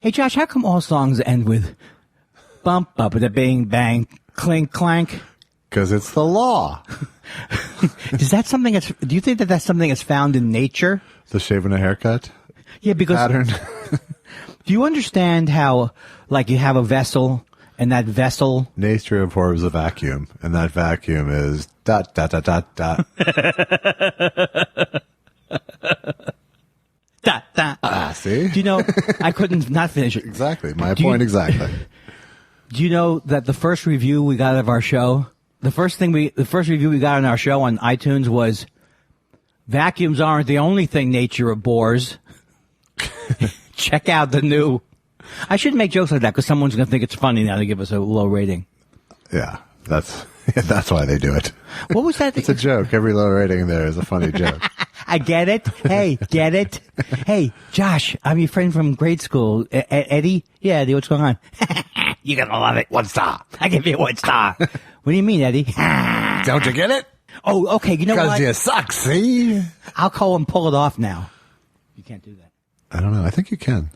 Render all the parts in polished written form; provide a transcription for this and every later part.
Hey, Josh, how come all songs end with bump, up, da bing, bang, clink, clank? Because it's the law. Is that something do you think that that's something that's found in nature? The shaving a haircut Yeah, because pattern. do you understand how, like, you have a vessel and that vessel? Nature abhors a vacuum, and that vacuum is dot, dot, dot, dot, dot. See? Do you know, I couldn't not finish it. Exactly. My point exactly. Do you know that the first review we got of our show, the first review we got on our show on iTunes was, vacuums aren't the only thing nature abhors. Check out the new. I shouldn't make jokes like that because someone's going to think it's funny now to give us a low rating. Yeah, that's why they do it. What was that? It's a joke. Every low rating there is a funny joke. I get it. Hey, get it? Hey, Josh, I'm your friend from grade school. Eddie? Yeah, Eddie, what's going on? You're going to love it. 1 star. I give you 1 star. What do you mean, Eddie? Don't you get it? Oh, okay. You know what? Because you suck, see? I'll call and pull it off now. You can't do that. I don't know. I think you can.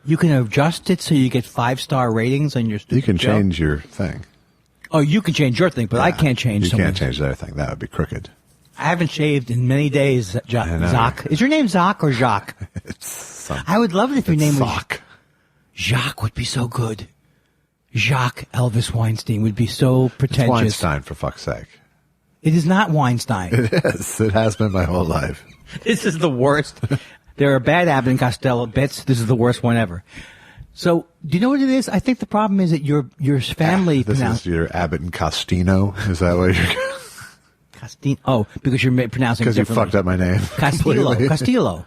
You can adjust it so you get 5-star ratings on your stupid You can show? change your thing. Oh, you can change your thing, but I can't change You someone's. can't change their thing. That would be crooked. I haven't shaved in many days, Zach. Is your name Zach or Jacques? It's something. I would love it if your name was Sock. Jacques. Would be so good. Jacques Elvis Weinstein would be so pretentious. It's Weinstein, for fuck's sake. It is not Weinstein. It is. It has been my whole life. This is the worst. There are bad Abbott and Costello bits. This is the worst one ever. So, do you know what it is? I think the problem is that your family. This is your Abbott and Costello. Is that what you're? Costino. Oh, because you're pronouncing it Because you differently. fucked up my name. Castillo.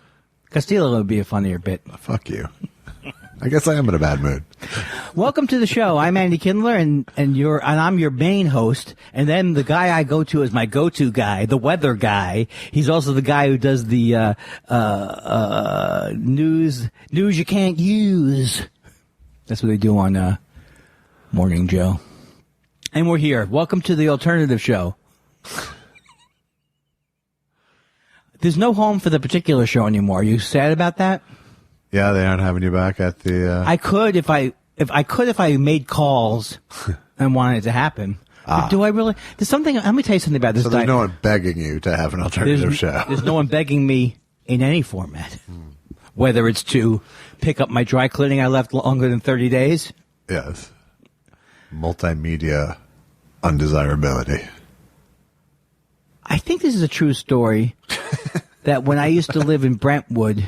Castillo would be a funnier bit. Fuck you. I guess I am in a bad mood. Welcome to the show. I'm Andy Kindler, and I'm your main host. And then the guy I go to is my go-to guy, the weather guy. He's also the guy who does the news you can't use. That's what they do on Morning Joe. And we're here. Welcome to the alternative show. There's no home for the particular show anymore. Are you sad about that? Yeah, they aren't having you back at the. I could if I made calls and wanted it to happen. But do I really? There's something. Let me tell you something about this. So there's no one begging you to have an alternative show. There's no one begging me in any format, whether it's to pick up my dry cleaning I left longer than 30 days. Yes. Multimedia undesirability. I think this is a true story. That when I used to live in Brentwood.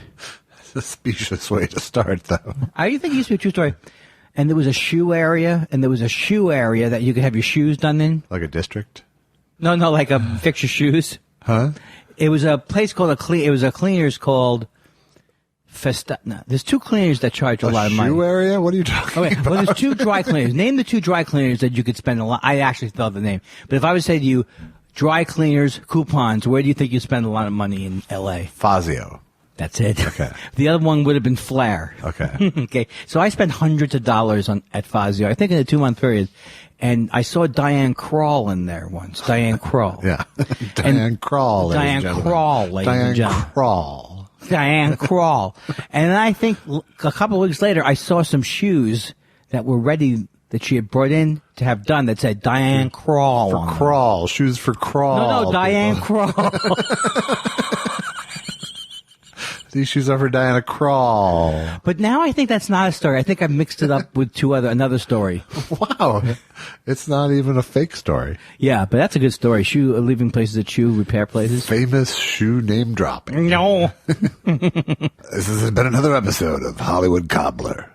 It's a specious way to start, though. I think it used to be a true story. And there was a shoe area, that you could have your shoes done in. Like a district? No, like a fix your shoes. Huh? It was a place called it was a cleaners called Festa. No, there's 2 cleaners that charge a lot of money. Shoe area? What are you talking about? Well, there's 2 dry cleaners. Name the 2 dry cleaners that you could spend a lot. I actually thought of the name. But if I would say to you, dry cleaners, coupons, where do you think you spend a lot of money in L.A.? Fazio. That's it. Okay. The other one would have been Flair. Okay. Okay. So I spent hundreds of dollars at Fazio, I think in a 2-month period. And I saw Diane Krall in there once. Diane Krall. Yeah. Diane Krall. Diane Krall, ladies and gentlemen. Krall. Diane Krall. And I think a couple of weeks later, I saw some shoes that were ready that she had brought in to have done that said Diane Krall. For crawl. Shoes for crawl. No, Diane Krall. These shoes are for Diana Krall. But now I think that's not a story. I think I've mixed it up with another story. Wow. It's not even a fake story. Yeah, but that's a good story. Leaving places at shoe repair places. Famous shoe name dropping. No. This has been another episode of Hollywood Cobbler.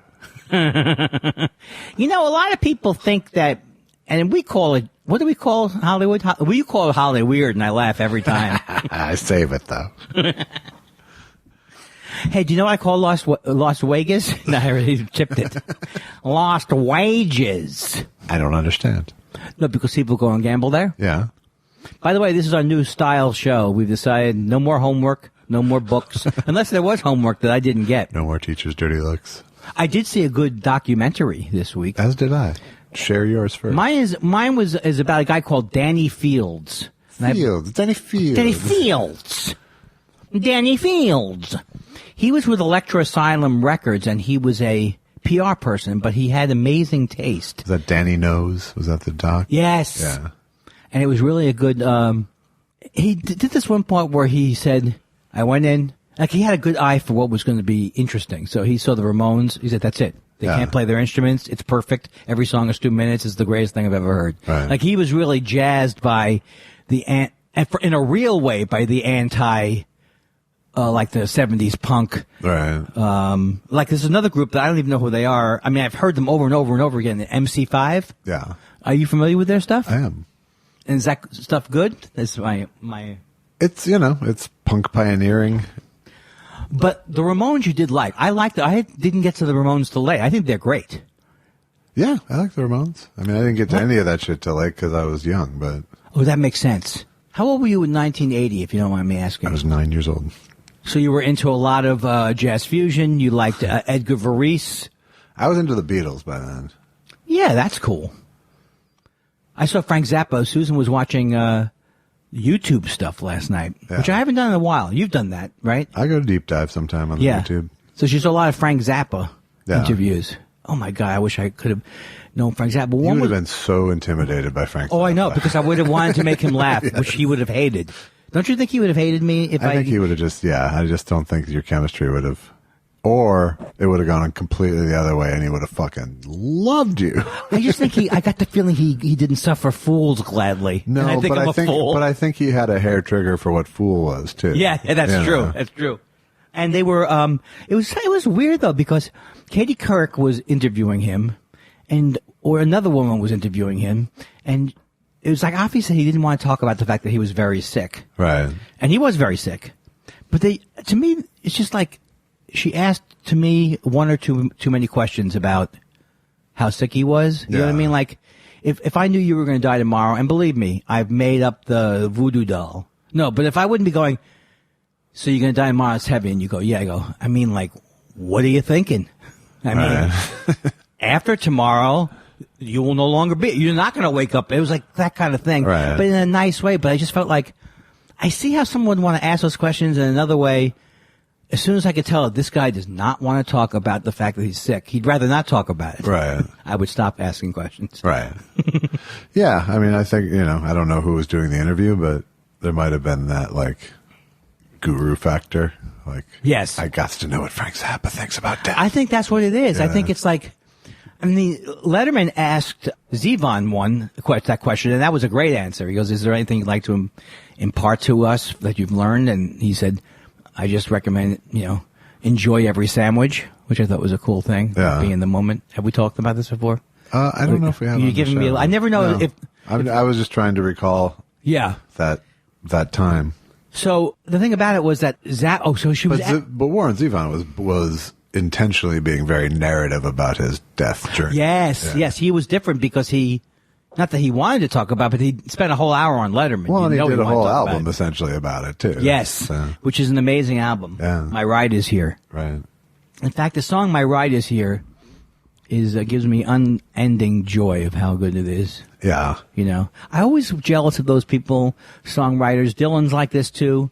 You know, a lot of people think that, and we call it, what do we call Hollywood? We call it Holly Weird, and I laugh every time. I save it, though. Hey, do you know what I call Lost Wages? No, I already chipped it. Lost Wages. I don't understand. No, because people go and gamble there. Yeah. By the way, this is our new style show. We've decided no more homework, no more books, unless there was homework that I didn't get. No more teachers' dirty looks. I did see a good documentary this week. As did I. Share yours first. Mine is about a guy called Danny Fields. Danny Fields. Danny Fields. He was with Electro Asylum Records, and he was a PR person, but he had amazing taste. Was that Danny Knows? Was that the doc? Yes. Yeah. And it was really a good, he did this one part where he said, I went in, like he had a good eye for what was going to be interesting. So he saw the Ramones. He said, that's it. They can't play their instruments. It's perfect. Every song is 2 minutes. It's the greatest thing I've ever heard. Right. Like he was really jazzed by in a real way, by the anti, like the 70s punk. Right. Like there's another group that I don't even know who they are. I mean, I've heard them over and over and over again. MC5. Yeah. Are you familiar with their stuff? I am. And is that stuff good? That's my. It's, it's punk pioneering. But the Ramones you did like. I liked it. I didn't get to the Ramones till late. I think they're great. Yeah, I like the Ramones. I mean, I didn't get to any of that shit till late because I was young, but. Oh, that makes sense. How old were you in 1980, if you don't mind me asking? I was 9 years old. So you were into a lot of jazz fusion. You liked Edgar Varese. I was into the Beatles by then. Yeah, that's cool. I saw Frank Zappa. Susan was watching YouTube stuff last night, which I haven't done in a while. You've done that, right? I go deep dive sometime on the YouTube. So she saw a lot of Frank Zappa interviews. Oh, my God. I wish I could have known Frank Zappa. You would have been so intimidated by Frank Zappa. Oh, I know, because I would have wanted to make him laugh, which he would have hated. Don't you think he would have hated me if I... think he would have just, I just don't think your chemistry would have... Or it would have gone completely the other way and he would have fucking loved you. I just think I got the feeling he didn't suffer fools gladly. No, but I think he had a hair trigger for what fool was too. Yeah, that's true. Know. That's true. And they were, it was weird though, because Katie Couric was interviewing him or another woman was interviewing him, and it was like obviously he didn't want to talk about the fact that he was very sick. Right. And he was very sick. But to me, it's just like, she asked to me one or two too many questions about how sick he was. You know what I mean? Like, if I knew you were going to die tomorrow, and believe me, I've made up the voodoo doll. No, but if I wouldn't be going, so you're going to die tomorrow, it's heavy, and you go, yeah, I go, I mean, like, what are you thinking? I mean, after tomorrow, you will no longer be, you're not going to wake up. It was like that kind of thing, but in a nice way. But I just felt like, I see how someone would want to ask those questions in another way. As soon as I could tell this guy does not want to talk about the fact that he's sick, he'd rather not talk about it. Right. I would stop asking questions. Right. Yeah. I mean, I think, I don't know who was doing the interview, but there might have been that, like, guru factor. Like, yes. I got to know what Frank Zappa thinks about death. I think that's what it is. Yeah. I think it's like, Letterman asked Zevon that question, and that was a great answer. He goes, is there anything you'd like to impart to us that you've learned? And he said, I just recommend, enjoy every sandwich, which I thought was a cool thing. Yeah. Be in the moment. Have we talked about this before? I don't know if we have. You're giving me. I never know if. I was just trying to recall. Yeah. That time. So the thing about it was that so she was. But Warren Zevon was intentionally being very narrative about his death journey. Yes, he was different because he. Not that he wanted to talk about, but he spent a whole hour on Letterman. Well, and he did a whole album essentially about it, too. Yes, which is an amazing album. Yeah. My Ride Is Here. Right. In fact, the song My Ride Is Here gives me unending joy of how good it is. Yeah. I always jealous of those people, songwriters. Dylan's like this, too,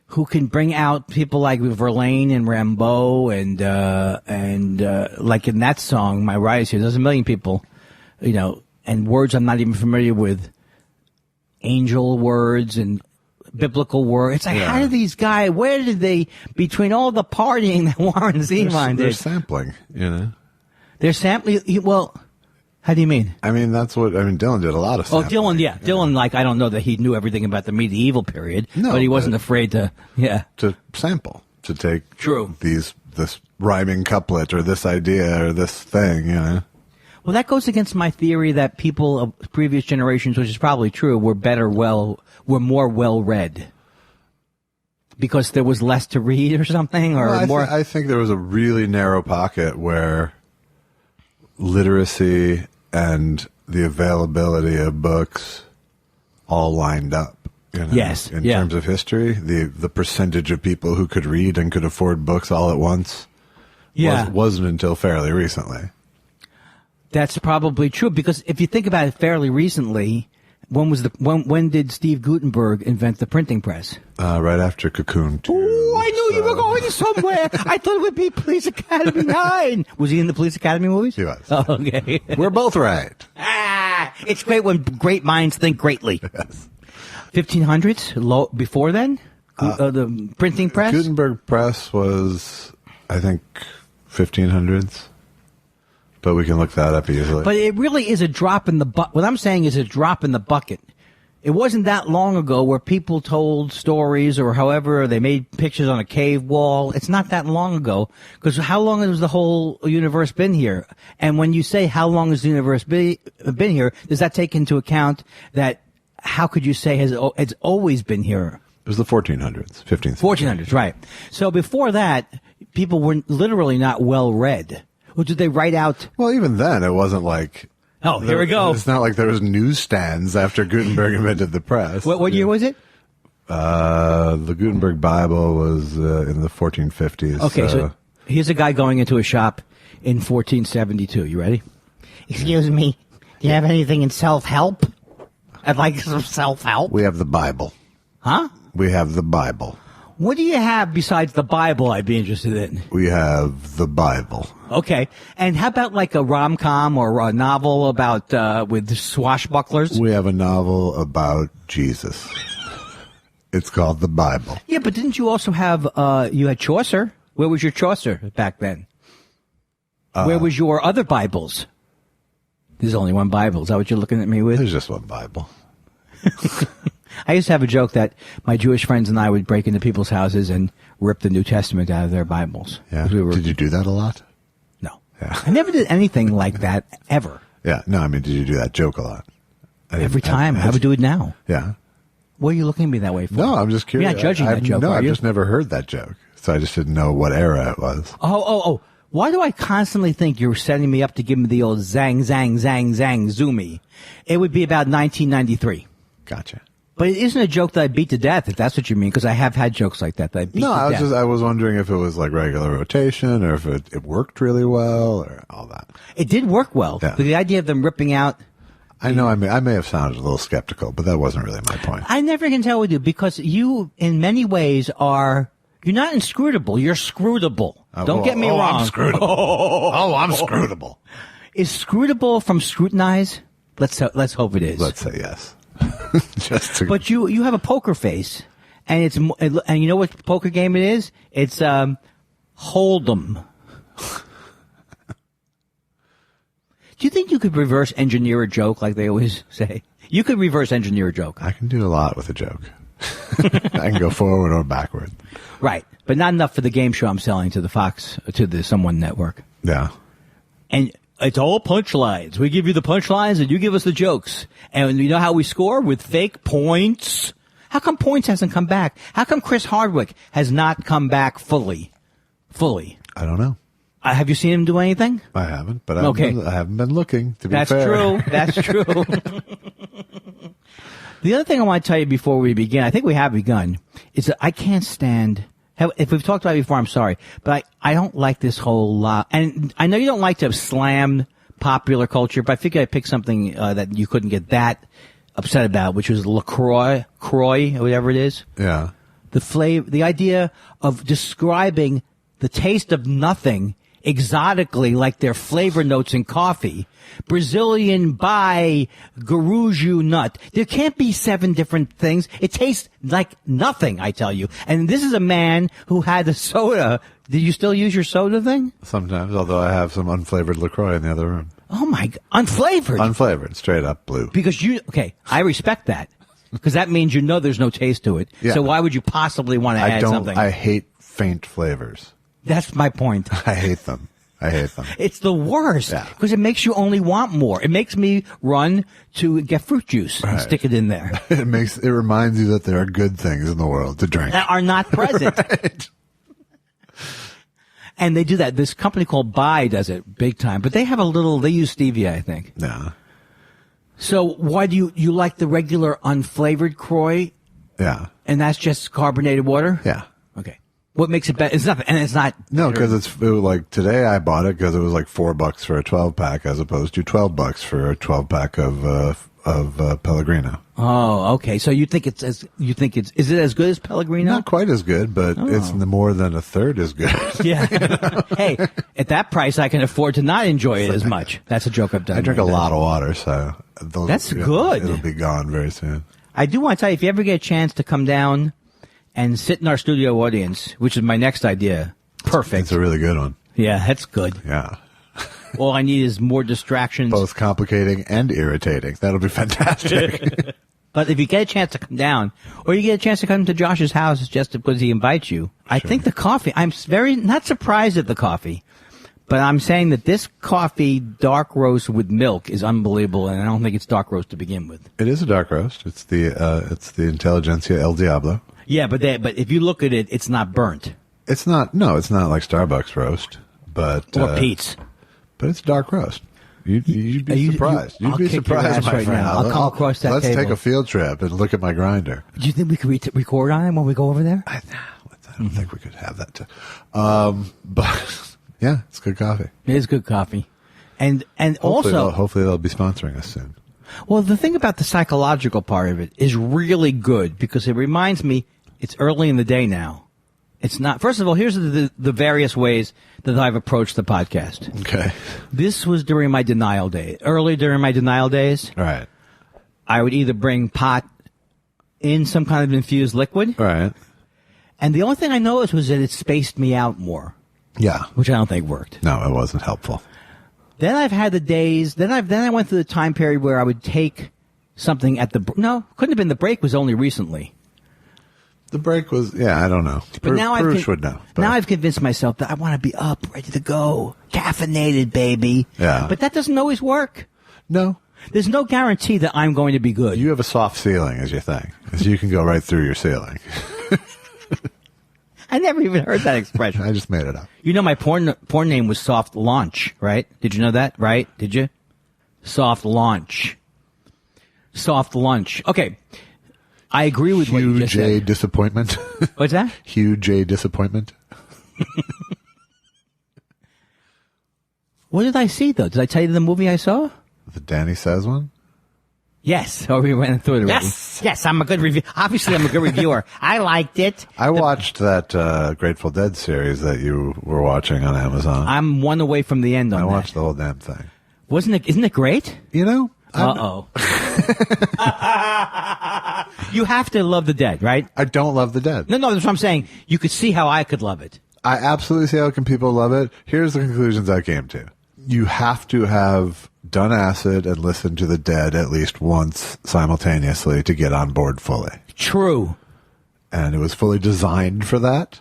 who can bring out people like Verlaine and Rimbaud and like in that song, My Ride Is Here, there's a million people, and words I'm not even familiar with, angel words and biblical words. It's like, how do these guys, where did they, between all the partying that Warren Zevon did? They're sampling, They're sampling, well, how do you mean? Dylan did a lot of sampling. Oh, Dylan, yeah. Dylan, like, I don't know that he knew everything about the medieval period, but he wasn't afraid to, to sample, to take True. this rhyming couplet or this idea or this thing, Well, that goes against my theory that people of previous generations, which is probably true, were more well-read. Because there was less to read or something? Or more. I think there was a really narrow pocket where literacy and the availability of books all lined up. Yes. In terms of history, the percentage of people who could read and could afford books all at once wasn't until fairly recently. That's probably true, because if you think about it fairly recently, when did Steve Gutenberg invent the printing press? Right after Cocoon 2. Oh, I knew you were going somewhere. I thought it would be Police Academy 9. Was he in the Police Academy movies? He was. Oh, okay. We're both right. It's great when great minds think greatly. Yes. 1500s? Before then? The printing press? Gutenberg press was, I think, 1500s. But we can look that up easily. But it really is a drop in the bucket. What I'm saying is a drop in the bucket. It wasn't that long ago where people told stories or however they made pictures on a cave wall. It's not that long ago. Because how long has the whole universe been here? And when you say how long has the universe been here, does that take into account that how could you say it's always been here? It was the 1400s, 15th. 1400s, right. So before that, people were literally not well read. Or did they write out? Well, even then, it wasn't like... Oh, here we go. It's not like there was newsstands after Gutenberg invented the press. What year was it? The Gutenberg Bible was in the 1450s. Okay, so here's a guy going into a shop in 1472. You ready? Excuse me. Do you have anything in self-help? I'd like some self-help. We have the Bible. Huh? We have the Bible. What do you have besides the Bible I'd be interested in? We have the Bible. Okay. And how about like a rom-com or a novel about with swashbucklers? We have a novel about Jesus. It's called the Bible. Yeah, but didn't you also have, you had Chaucer? Where was your Chaucer back then? Where was your other Bibles? There's only one Bible. Is that what you're looking at me with? There's just one Bible. I used to have a joke that my Jewish friends and I would break into people's houses and rip the New Testament out of their Bibles. Yeah. Did you do that a lot? No. Yeah. I never did anything like that, ever. Yeah. No, I mean, did you do that joke a lot? Every time. I would do it now. Yeah. What are you looking at me that way for? No, I'm just curious. You're not judging that joke, no, are I've you? just never heard that joke. So I just didn't know what era it was. Oh. Why do I constantly think you're setting me up to give me the old zang, zang, zang, zang, zoomy? It would be about 1993. Gotcha. But it isn't a joke that I beat to death, if that's what you mean, because I have had jokes like that I beat to death. I was wondering if it was like regular rotation or if it worked really well or all that. It did work well. Yeah. But the idea of them ripping out... I know I may have sounded a little skeptical, but that wasn't really my point. I never can tell with you, because you, in many ways, are... You're not inscrutable. You're scrutable. Don't get me wrong. I'm scrutable. I'm scrutable. Is scrutable from scrutinize? Let's hope it is. Let's say yes. But you have a poker face, and you know what poker game it is? It's Hold'em. Do you think you could reverse engineer a joke like they always say? You could reverse engineer a joke. I can do a lot with a joke. I can go forward or backward. Right, but not enough for the game show I'm selling to the Someone Network. Yeah. And it's all punchlines. We give you the punchlines and you give us the jokes. And you know how we score? With fake points. How come points hasn't come back? How come Chris Hardwick has not come back fully? I don't know. Have you seen him do anything? I haven't, but Okay. I haven't been looking, to be That's fair. true. That's true. The other thing I want to tell you before we begin, I think we have begun, is that I can't stand... If we've talked about it before, I'm sorry, but I don't like this whole lot. And I know you don't like to have slammed popular culture, but I figured I'd pick something that you couldn't get that upset about, which was LaCroix, or whatever it is. Yeah. The idea of describing the taste of nothing exotically, like their flavor notes in coffee. Brazilian by Guruju nut. There can't be 7 different things. It tastes like nothing, I tell you. And this is a man who had a soda. Do you still use your soda thing? Sometimes, although I have some unflavored LaCroix in the other room. Oh my God. Unflavored? Unflavored, straight up blue. Because I respect that. Because that means you know there's no taste to it. Yeah. So why would you possibly want to add something? I hate faint flavors. That's my point. I hate them. It's the worst because it makes you only want more. It makes me run to get fruit juice and stick it in there. It reminds you that there are good things in the world to drink that are not present. Right. And they do that. This company called Bai does it big time, but they use stevia, I think. Yeah. So why do you like the regular unflavored Croix? Yeah. And that's just carbonated water? Yeah. Okay. What makes it better? It's nothing, and it's not. No, because it was like today I bought it because it was like $4 for a 12-pack as opposed to $12 for a 12-pack of Pellegrino. Oh, okay. So you think is it as good as Pellegrino? Not quite as good, but it's more than a third as good. Yeah. Hey, at that price, I can afford to not enjoy it as much. That's a joke I've done. I drink a lot of water, so that's good. It'll be gone very soon. I do want to tell you, if you ever get a chance to come down and sit in our studio audience, which is my next idea, perfect. It's a really good one. Yeah, that's good. Yeah. All I need is more distractions. Both complicating and irritating. That'll be fantastic. But if you get a chance to come down, or you get a chance to come to Josh's house just because he invites you, I think the coffee, I'm very not surprised at the coffee, but I'm saying that this coffee dark roast with milk is unbelievable, and I don't think it's dark roast to begin with. It is a dark roast. It's the Intelligentsia El Diablo. Yeah, but if you look at it, it's not burnt. It's not like Starbucks roast, but or Pete's. But it's dark roast. You'd be surprised. You'd be surprised, my friend. I'll call across that Let's table. take a field trip and look at my grinder. Do you think we could record on it when we go over there? I don't think we could have that. But yeah, it's good coffee. It is good coffee, and hopefully they'll be sponsoring us soon. Well, the thing about the psychological part of it is really good because it reminds me it's early in the day now. It's not. First of all, here's the various ways that I've approached the podcast. Okay. This was during my denial day. Early during my denial days. All right. I would either bring pot in some kind of infused liquid. All right. And the only thing I noticed was that it spaced me out more. Yeah. Which I don't think worked. No, it wasn't helpful. Then I've had the days. Then I went through the time period where I would take something at the. No, couldn't have been the break. Was only recently. The break was, I don't know. But now Bruce would know. Now I've convinced myself that I want to be up, ready to go, caffeinated, baby. Yeah. But that doesn't always work. No. There's no guarantee that I'm going to be good. You have a soft ceiling, is your thing. Because you can go right through your ceiling. I never even heard that expression. I just made it up. You know my porn name was Soft Launch, right? Did you know that, right? Did you? Soft Launch. Soft Lunch. Okay. I agree with what you just said. Huge disappointment. What's that? Huge disappointment. What did I see, though? Did I tell you the movie I saw? The Danny Says one? Yes. Oh, we went through it already. Yes, I'm a good reviewer. Obviously, I'm a good reviewer. I liked it. I watched that Grateful Dead series that you were watching on Amazon. I'm one away from the end on that. I watched the whole damn thing. Isn't it great? You know? Uh-oh. You have to love the Dead, right? I don't love the Dead. No, that's what I'm saying. You could see how I could love it. I absolutely see how can people love it. Here's the conclusions I came to. You have to have done acid and listened to the Dead at least once simultaneously to get on board fully. True. And it was fully designed for that.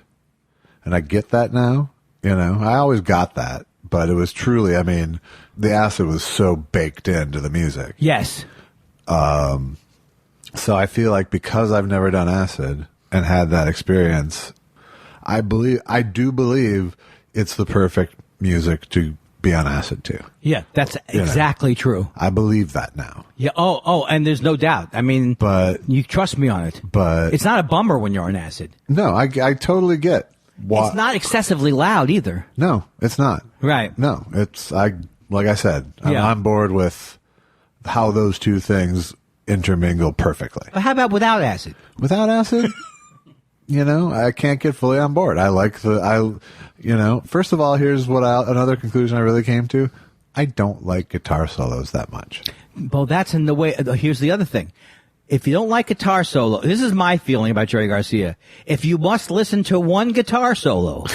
And I get that now. You know, I always got that. But it was truly, I mean, the acid was so baked into the music. Yes. So I feel like because I've never done acid and had that experience, I do believe it's the perfect music to be on acid to. Yeah, that's exactly true. I believe that now. Yeah. Oh, and there's no doubt. I mean, but you trust me on it. But it's not a bummer when you're on acid. No, I totally get. It's not excessively loud either. No, it's not. Right. No, like I said, I'm on board with how those two things intermingle perfectly. But how about without acid? Without acid, you know, I can't get fully on board. First of all, here's another conclusion I really came to. I don't like guitar solos that much. Well, that's in the way. Here's the other thing. If you don't like guitar solo, this is my feeling about Jerry Garcia. If you must listen to one guitar solo,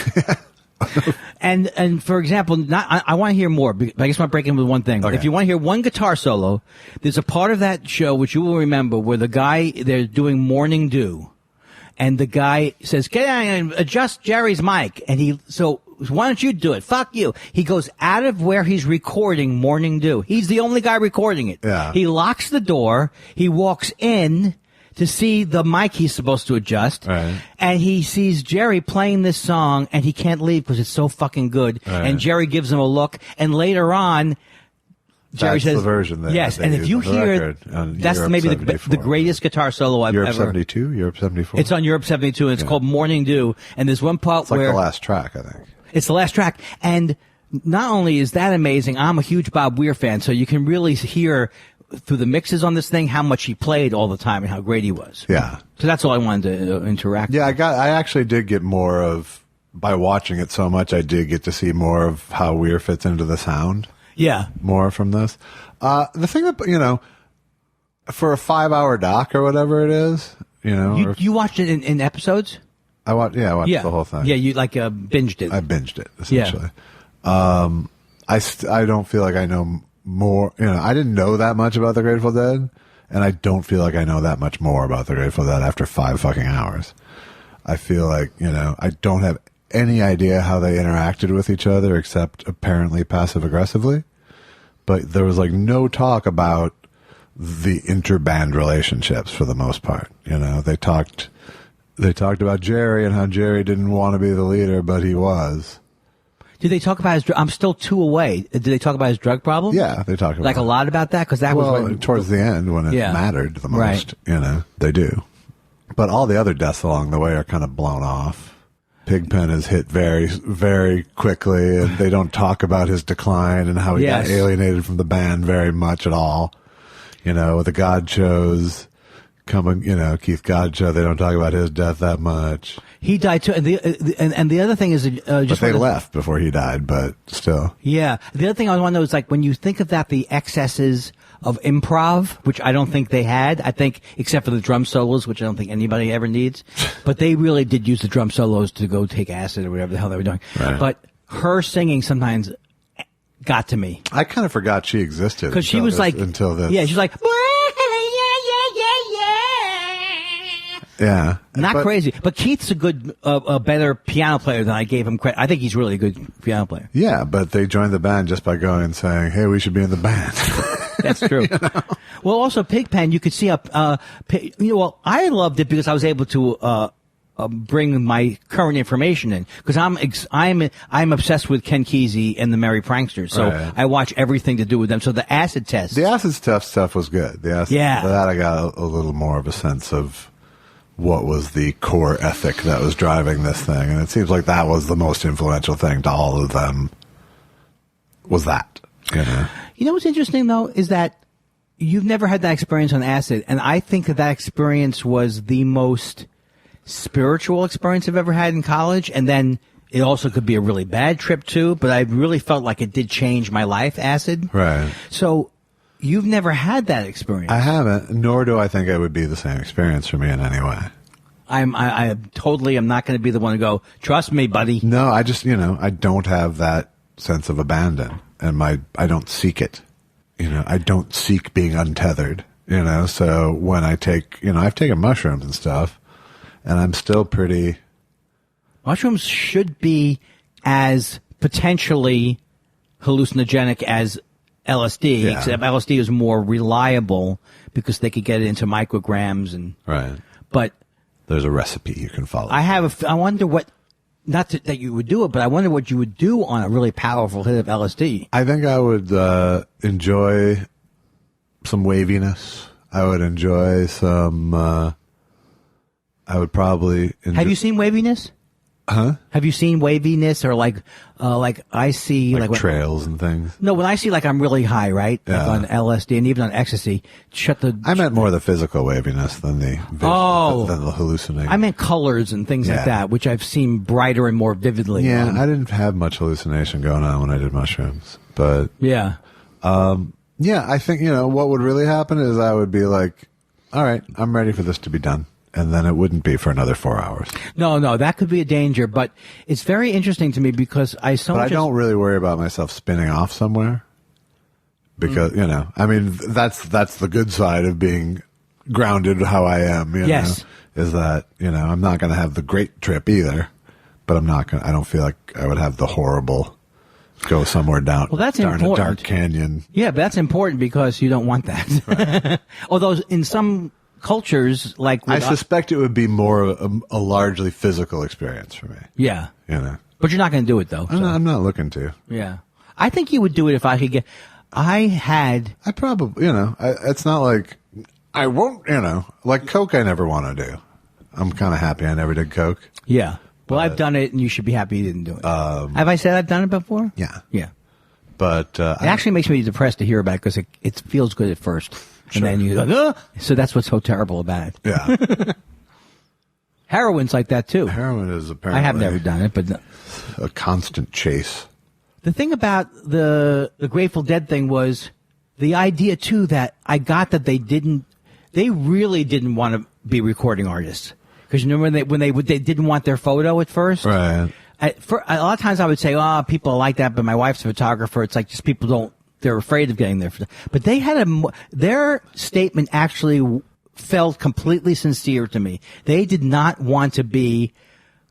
and for example, I want to hear more, but I guess I'm breaking with one thing. Okay. If you want to hear one guitar solo, there's a part of that show which you will remember where they're doing Morning Dew, and the guy says, "Can I adjust Jerry's mic?" And why don't you do it? Fuck you. He goes out of where he's recording Morning Dew. He's the only guy recording it. Yeah. He locks the door. He walks in to see the mic he's supposed to adjust. Right. And he sees Jerry playing this song, and he can't leave because it's so fucking good. Right. And Jerry gives him a look. And later on, Jerry That's says, the version that yes, they and if use you on the hear, record on that's Europe maybe 74. the greatest guitar solo I've Europe ever. 72, Europe 74. It's on Europe 72, and it's called Morning Dew. And there's one part It's like where the last track, I think. it's the last track, and not only is that amazing, I'm a huge Bob Weir fan, so you can really hear through the mixes on this thing how much he played all the time and how great he was. Yeah. So that's all I wanted to interact. Yeah, I actually did get more of, by watching it so much, I did get to see more of how Weir fits into the sound. Yeah. More from this. The thing that, for a 5-hour doc or whatever it is, You watched it in episodes? I watched the whole thing. Yeah, you binged it. I binged it, essentially. I don't feel like I know more, I didn't know that much about the Grateful Dead, and I don't feel like I know that much more about the Grateful Dead after 5 fucking hours. I feel like, I don't have any idea how they interacted with each other except apparently passive aggressively. But there was no talk about the interband relationships for the most part. They talked about Jerry and how Jerry didn't want to be the leader, but he was. Did they talk about his? I'm still 2 away. Did they talk about his drug problem? Yeah, they talked about a lot about that because that was towards the end when it mattered the most. Right. They do. But all the other deaths along the way are kind of blown off. Pigpen is hit very, very quickly, and they don't talk about his decline and how he got alienated from the band very much at all. With the God shows coming, Keith Godshow, they don't talk about his death that much. He died too, and the other thing is, but they left before he died, but still. Yeah, the other thing I want to know is when you think of that, the excesses of improv, which I don't think they had. I think, except for the drum solos, which I don't think anybody ever needs. But they really did use the drum solos to go take acid or whatever the hell they were doing. Right. But her singing sometimes got to me. I kind of forgot she existed. Because she was until this. Yeah, she's like, yeah. Not crazy. But Keith's a better piano player than I gave him credit. I think he's really a good piano player. Yeah, but they joined the band just by going and saying, hey, we should be in the band. That's true. Well, also Pigpen, you could see I loved it because I was able to bring my current information in because I'm obsessed with Ken Kesey and the Merry Pranksters, so right. I watch everything to do with them. So the acid test, stuff was good. That I got a little more of a sense of what was the core ethic that was driving this thing, and it seems like that was the most influential thing to all of them. Was that? You know what's interesting, though, is that you've never had that experience on acid, and I think that experience was the most spiritual experience I've ever had in college, and then it also could be a really bad trip, too, but I really felt like it did change my life, acid. Right. So you've never had that experience. I haven't, nor do I think it would be the same experience for me in any way. I totally am not going to be the one to go, trust me, buddy. No, I just, I don't have that sense of abandon. And I don't seek it. I don't seek being untethered. So when I take, I've taken mushrooms and stuff, and I'm still pretty. Mushrooms should be as potentially hallucinogenic as LSD, except LSD is more reliable because they could get it into micrograms and. Right. But there's a recipe you can follow. I wonder what. Not that you would do it, but I wonder what you would do on a really powerful hit of LSD. I think I would enjoy some waviness. I would enjoy some. I would probably. Have you seen waviness? Huh? Have you seen waviness or like I see like trails and things? No, when I see I'm really high, right? Yeah. Like on LSD and even on ecstasy, I meant more the physical waviness than the than the hallucination. I meant colors and things like that, which I've seen brighter and more vividly. Yeah, I didn't have much hallucination going on when I did mushrooms, but yeah, I think what would really happen is I would be like, all right, I'm ready for this to be done. And then it wouldn't be for another 4 hours. No, that could be a danger. But it's very interesting to me because I don't really worry about myself spinning off somewhere. Because, that's the good side of being grounded how I am, yes. Is that, I'm not going to have the great trip either. But I don't feel like I would have the horrible go somewhere down, well, that's down important. a dark canyon. Yeah, but that's important because you don't want that. Right. Although in some cultures, I suspect it would be more of a largely physical experience for me. Yeah. But you're not going to do it, though. I'm not looking to. Yeah. I think you would do it if I could get. I probably, it's not like I won't, like Coke I never want to do. I'm kind of happy I never did Coke. Yeah. Well, I've done it, and you should be happy you didn't do it. Have I said I've done it before? Yeah. Yeah. But it actually makes me depressed to hear about it because it feels good at first. Sure. And then you go, so that's what's so terrible about it. Yeah. Heroin's like that, too. Heroin is apparently... I have never done it, but... a constant chase. The thing about the Grateful Dead thing was the idea, too, that I got that they really didn't want to be recording artists. Because you remember when they didn't want their photo at first? Right. A lot of times I would say, people like that, but my wife's a photographer. It's like just people they're afraid of getting there. But they had their statement actually felt completely sincere to me. They did not want to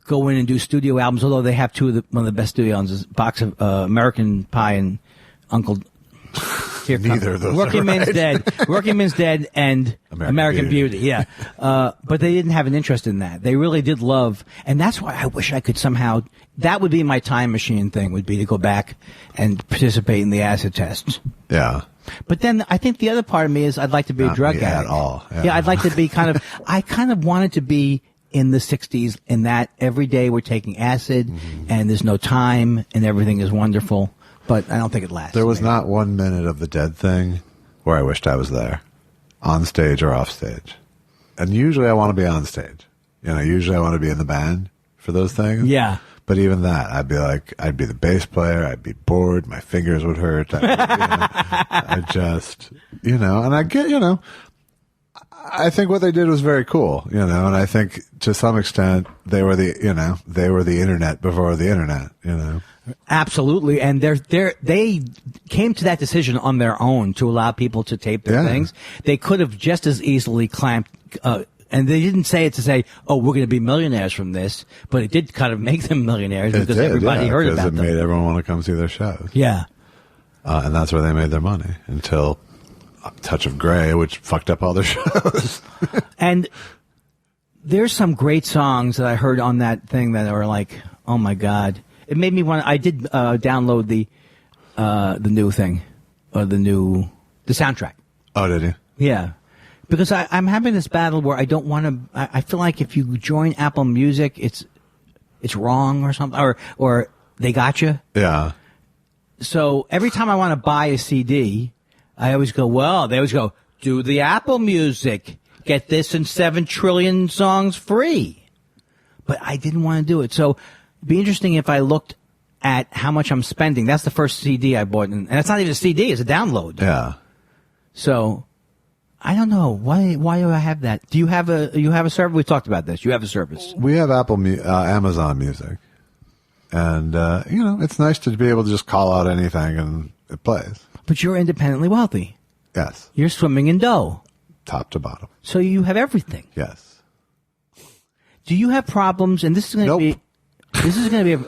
go in and do studio albums, although they have one of the best studio albums, a box of American Pie and Uncle... Neither of those Working Man's Dead. Working Man's Dead and American Beauty. Yeah. But they didn't have an interest in that. They really did love, and that's why I wish I could somehow, that would be my time machine thing, would be to go back and participate in the acid tests. Yeah. But then I think the other part of me is I'd like to be a drug addict. At all. Yeah, I'd like to be I kind of wanted to be in the 60s in that every day we're taking acid and there's no time and everything is wonderful. But I don't think it lasts. There was not 1 minute of the Dead thing where I wished I was there, on stage or off stage. And usually I want to be on stage. Usually I want to be in the band for those things. Yeah. But even that, I'd be the bass player. I'd be bored. My fingers would hurt. I just, and I get, I think what they did was very cool, and I think to some extent they were the internet before the internet, Absolutely, and they came to that decision on their own to allow people to tape their things. They could have just as easily clamped, and they didn't say it to say, "Oh, we're going to be millionaires from this," but it did kind of make them millionaires because everybody heard about them. Because it made everyone want to come see their shows. Yeah, and that's where they made their money until A Touch of Grey, which fucked up all their shows. And there's some great songs that I heard on that thing that are like, oh my God. It made me want. I did download the new thing, or the soundtrack. Oh, did you? Yeah, because I'm having this battle where I don't want to. I feel like if you join Apple Music, it's wrong or something, or they got you. Yeah. So every time I want to buy a CD, I always go, they always go, do the Apple Music, get this and 7 trillion songs free. But I didn't want to do it, so. It'd be interesting if I looked at how much I'm spending. That's the first CD I bought, and it's not even a CD; it's a download. Yeah. So, I don't know why do I have that? Do you have a service? We talked about this. You have a service. We have Amazon Music, and it's nice to be able to just call out anything and it plays. But you're independently wealthy. Yes. You're swimming in dough, top to bottom. So you have everything. Yes. Do you have problems? And this is going to be. This is going to be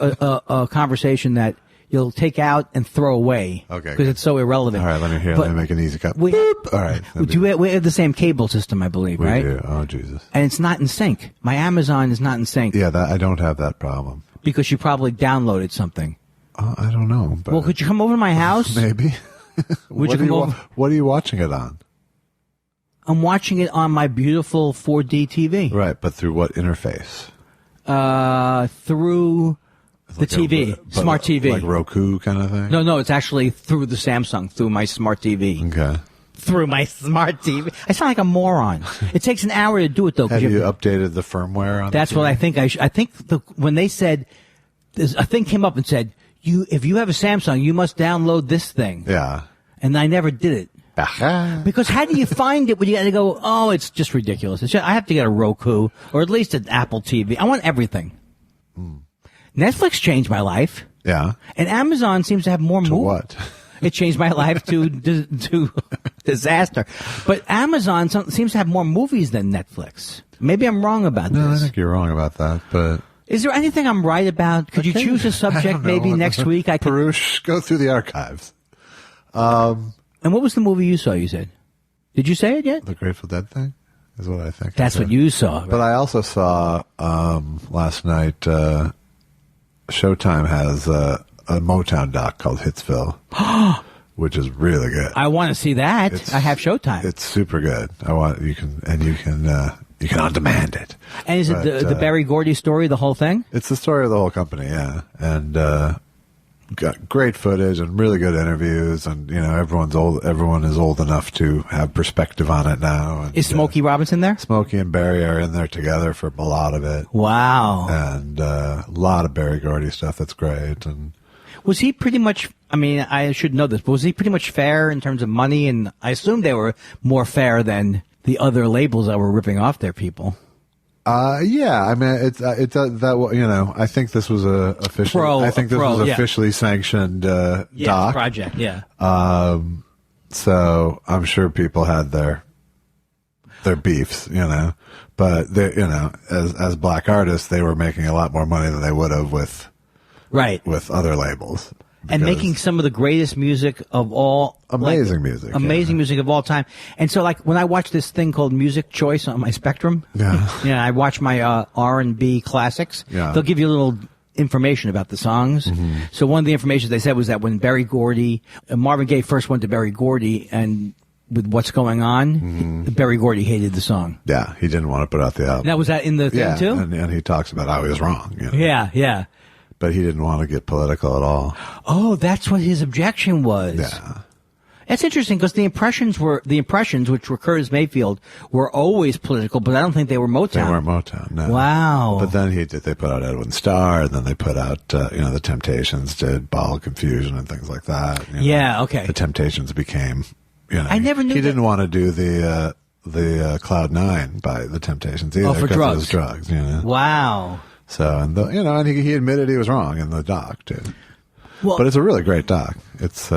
a conversation that you'll take out and throw away. Okay. Because it's so irrelevant. All right, let me make an easy cut. All right. We have the same cable system, I believe, right? We do. Oh, Jesus. And it's not in sync. My Amazon is not in sync. Yeah, I don't have that problem. Because you probably downloaded something. I don't know. But well, could you come over to my house? Maybe. Would you come over? What are you watching it on? I'm watching it on my beautiful 4D TV. Right, but through what interface? Through the TV, smart TV. Like Roku kind of thing? No, it's actually through the Samsung, through my smart TV. Okay. Through my smart TV. I sound like a moron. It takes an hour to do it, though. Have you updated the firmware on That's what I think I think when they said, a thing came up and said, if you have a Samsung, you must download this thing. Yeah. And I never did it. Because how do you find it when you got to go, oh, it's just ridiculous. I have to get a Roku or at least an Apple TV. I want everything. Netflix changed my life. Yeah. And Amazon seems to have more movies. What? It changed my life to disaster. But Amazon seems to have more movies than Netflix. Maybe I'm wrong about this. No, I think you're wrong about that, but... Is there anything I'm right about? Could you choose a subject maybe next week? Perush, go through the archives. And what was the movie you saw, you said? Did you say it yet? The Grateful Dead thing is what I think. That's what you saw. Right? But I also saw last night, Showtime has a Motown doc called Hitsville, which is really good. I want to see that. I have Showtime. It's super good. You can on demand it. And is it the Berry Gordy story, the whole thing? It's the story of the whole company, yeah. And got great footage and really good interviews, and everyone is old enough to have perspective on it now. And, is Smokey Robinson there? Smokey and Barry are in there together for a lot of it. Wow. And a lot of Berry Gordy stuff that's great. And was he pretty much, I mean, I should know this, but was he pretty much fair in terms of money? And I assume they were more fair than the other labels that were ripping off their people. Yeah, I mean, I think this was officially sanctioned doc project. Yeah. So I'm sure people had their beefs, but they, as black artists, they were making a lot more money than they would have with other labels. And making some of the greatest music of all. Amazing music of all time. And so, like, when I watch this thing called Music Choice on my Spectrum, I watch my R&B classics. Yeah. They'll give you a little information about the songs. Mm-hmm. So one of the information they said was that when Berry Gordy, Marvin Gaye first went to Berry Gordy, and with What's Going On, Berry Gordy hated the song. Yeah, he didn't want to put out the album. Now, was that in the thing too? And he talks about how he was wrong. Yeah. But he didn't want to get political at all. Oh, that's what his objection was. Yeah. That's interesting because the Impressions, which were Curtis Mayfield, were always political, but I don't think they were Motown. They weren't Motown, no. Wow. But then they put out Edwin Starr, and then they put out, the Temptations did Ball of Confusion and things like that. Yeah, okay. The Temptations became, I never knew he didn't want to do the Cloud 9 by the Temptations either. Oh, for drugs. It was drugs, Wow. So, and and he admitted he was wrong in the doc too. Well, but it's a really great doc. It's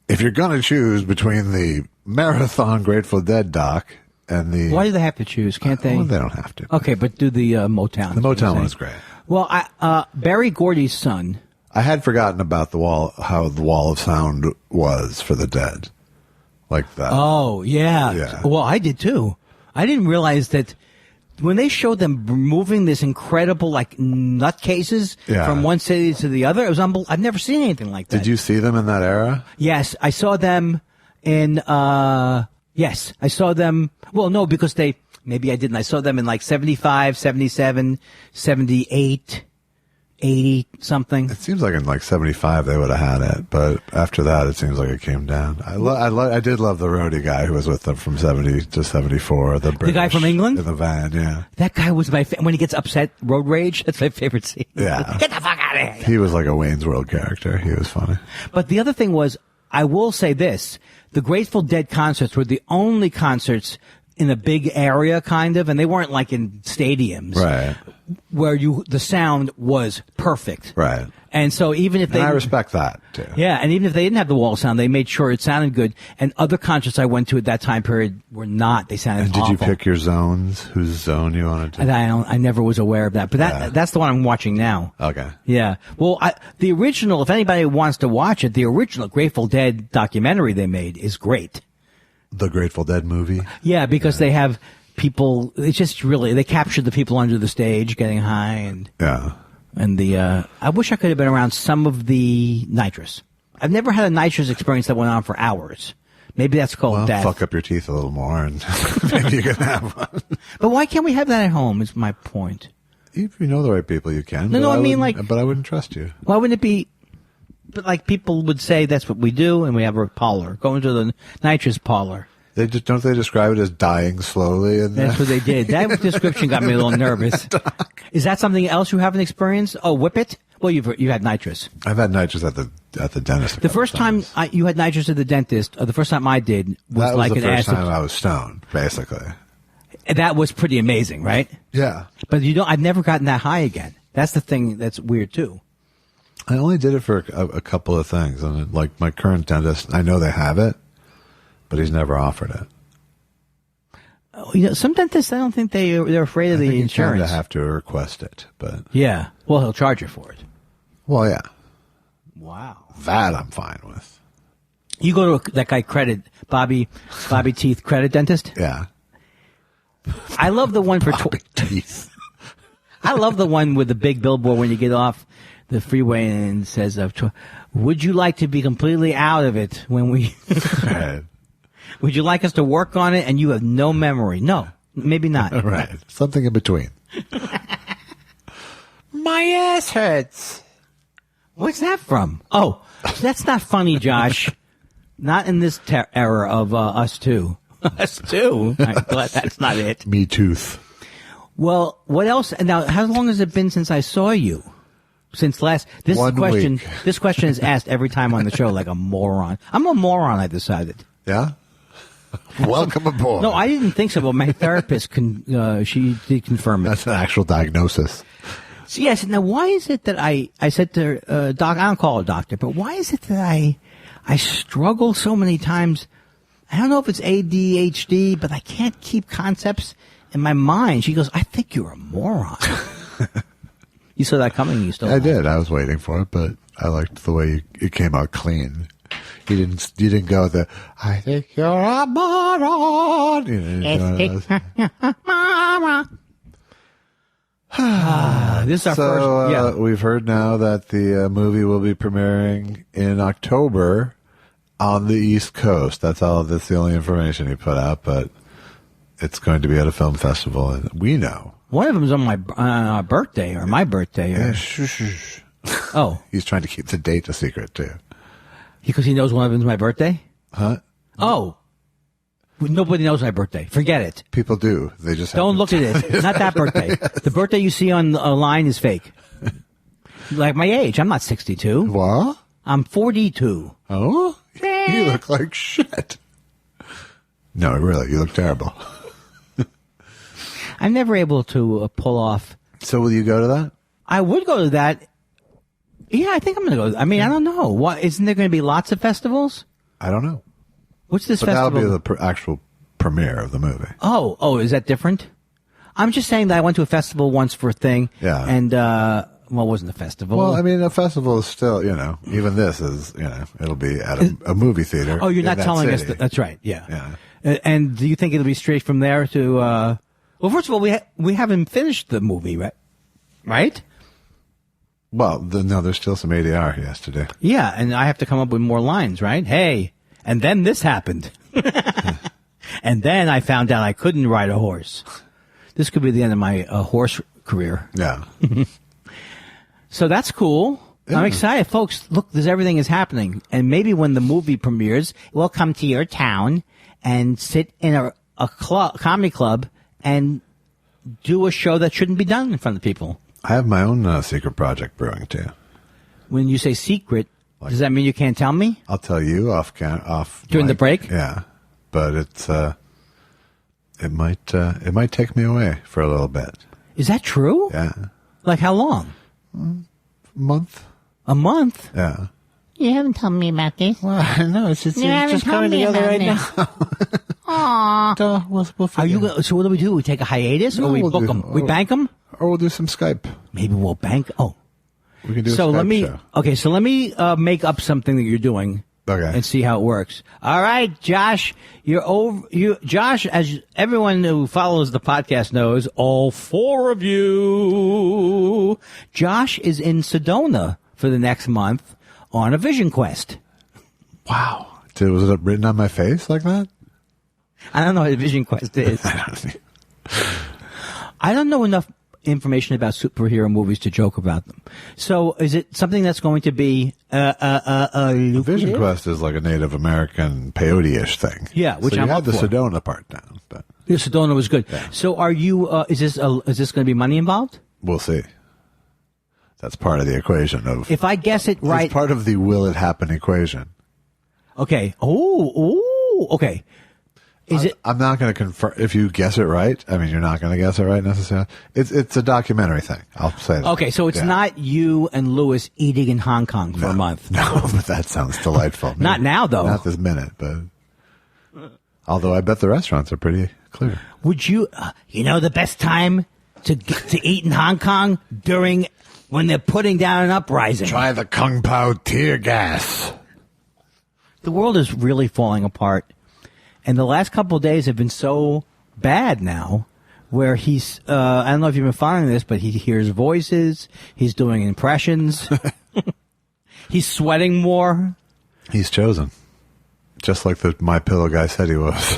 if you're gonna choose between the marathon Grateful Dead doc and the, why do they have to choose? Can't they? Well, they don't have to. Okay, but do the Motown. The Motown one is great. Well, Berry Gordy's son. I had forgotten about how the Wall of Sound was for the Dead, like that. Oh yeah. Well, I did too. I didn't realize that. When they showed them moving this incredible, like, nutcases from one city to the other, it was unbelievable. I've never seen anything like that. Did you see them in that era? Yes, I saw them in, yes, I saw them, well, no, because maybe I didn't. I saw them in like 75, 77, 78, 80, something. It seems like in like 75 they would have had it, but after that it seems like it came down. I did love the roadie guy who was with them from 70 to 74. The guy from England? In the van, yeah. That guy was when he gets upset, road rage, that's my favorite scene. Yeah. Get the fuck out of here. He was like a Wayne's World character. He was funny. But the other thing was, I will say this, the Grateful Dead concerts were the only concerts in a big area, kind of, and they weren't like in stadiums. Right. Where the sound was perfect. Right. And so even if I respect that too. Yeah, and even if they didn't have the wall sound, they made sure it sounded good. And other concerts I went to at that time period were not. They sounded awful. And did you pick your zones? Whose zone you wanted to? I never was aware of that. But that's the one I'm watching now. Okay. Yeah. Well, the original, if anybody wants to watch it, the original Grateful Dead documentary they made is great. The Grateful Dead movie? Yeah, because they have people, it's just really, they captured the people under the stage getting high and I wish I could have been around some of the nitrous. I've never had a nitrous experience that went on for hours. Maybe that's called death. Fuck up your teeth a little more and maybe you can have one. But why can't we have that at home is my point. If you know the right people, you can. No, I mean but I wouldn't trust you. Why wouldn't it be? But like people would say that's what we do, and we have a parlor. Go into the nitrous parlor. Don't they describe it as dying slowly? That's what they did. That description got me a little nervous. Is that something else you haven't experienced? Oh, whip it? Well, you had nitrous. I've had nitrous at the dentist. The first time you had nitrous at the dentist, or the first time I did, was like an acid. That was the first time I was stoned, basically. That was pretty amazing, right? Yeah. But I've never gotten that high again. That's the thing that's weird too. I only did it for a couple of things, and like my current dentist, I know they have it, but he's never offered it. Some dentists, I don't think they're afraid of the insurance. You kind of have to request it, but yeah. Well, he'll charge you for it. Well, yeah. Wow. That I'm fine with. You go to that guy Bobby Teeth Credit Dentist? Yeah. I love the one for Bobby Teeth. I love the one with the big billboard when you get off the freeway and says, would you like to be completely out of it when we... Right. Would you like us to work on it and you have no memory? No, maybe not. Right. Something in between. My ass hurts. What's that from? Oh, that's not funny, Josh. Not in this era of Us Too. Us Too? I'm glad that's not it. Me tooth. Well, what else? Now, how long has it been since I saw you? Since last... This 1 question. week. This question is asked every time on the show like a moron. I'm a moron, I decided. Yeah? Welcome aboard. No, I didn't think so, but my therapist, she did confirm it. That's an actual diagnosis. So yes. Now, why is it that I said to her, Doc, I don't call her doctor, but why is it that I struggle so many times? I don't know if it's ADHD, but I can't keep concepts in my mind. She goes, I think you're a moron. You saw that coming. You still. I did. I was waiting for it, but I liked the way it came out clean. You didn't go the, I think you're a moron. You didn't This is our first. Yeah. We've heard now that the movie will be premiering in October on the East Coast. That's the only information he put out, but it's going to be at a film festival, and we know. One of them is on my birthday or my birthday. Yeah, shh. Oh. He's trying to keep the date a secret, too. Because he knows one of them is my birthday? Huh? Oh. Nobody knows my birthday. Forget it. People do. They just don't look at it. Not that birthday. The birthday you see on a line is fake. Like my age. I'm not 62. What? I'm 42. Oh? You look like shit. No, really. You look terrible. I'm never able to pull off. So will you go to that? I would go to that. Yeah, I think I'm going to go. I mean, I don't know. What, isn't there going to be lots of festivals? I don't know. What's this but festival? That'll be the actual premiere of the movie. Oh, is that different? I'm just saying that I went to a festival once for a thing. Yeah. And, well, it wasn't a festival. Well, I mean, a festival is still, even this is, it'll be at a movie theater. Oh, you're not telling us city. that. That's right. Yeah. Yeah. And do you think it'll be straight from there to, well, first of all, we haven't finished the movie, right? Right? Well, no, there's still some ADR he has to do. Yeah, and I have to come up with more lines, right? Hey, and then this happened. And then I found out I couldn't ride a horse. This could be the end of my horse career. Yeah. So that's cool. Yeah. I'm excited. Folks, look, everything is happening. And maybe when the movie premieres, we'll come to your town and sit in a comedy club and do a show that shouldn't be done in front of people. I have my own secret project brewing, too. When you say secret, does that mean you can't tell me? I'll tell you off during the break? Yeah. But it might take me away for a little bit. Is that true? Yeah. Like how long? Month. A month? Yeah. You haven't told me about this. Well, I know it's just coming together right now. Aww. We'll Are you? So what do? We take a hiatus, or we book them? We bank them, or we'll do some Skype. Maybe we'll bank. Oh, we can do. So a Skype let me. Show. Okay, so let me make up something that you're doing. Okay. And see how it works. All right, Josh, Josh, as everyone who follows the podcast knows, all four of you, Josh is in Sedona for the next month on a vision quest. Wow. Was it written on my face like that? I don't know what a vision quest is. I don't know enough information about superhero movies to joke about them. So is it something that's going to be lucrative? Vision Quest is like a Native American peyote-ish thing. Yeah, which so I'm you up had the for. Sedona part down. But yeah, Sedona was good. Yeah. So are you, is this going to be money involved? We'll see. That's part of the equation of. If I guess it right. It's part of the will it happen equation. Okay. Okay. I'm not going to confirm if you guess it right. I mean, you're not going to guess it right necessarily. It's a documentary thing. I'll say that. Okay, so it's not you and Lewis eating in Hong Kong for a month. No, but that sounds delightful. Not now, though. Not this minute, but although I bet the restaurants are pretty clear. Would you? The best time to eat in Hong Kong when they're putting down an uprising. Try the Kung Pao tear gas. The world is really falling apart. And the last couple of days have been so bad now where he's, I don't know if you've been following this, but he hears voices. He's doing impressions. He's sweating more. He's chosen. Just like the My Pillow guy said he was.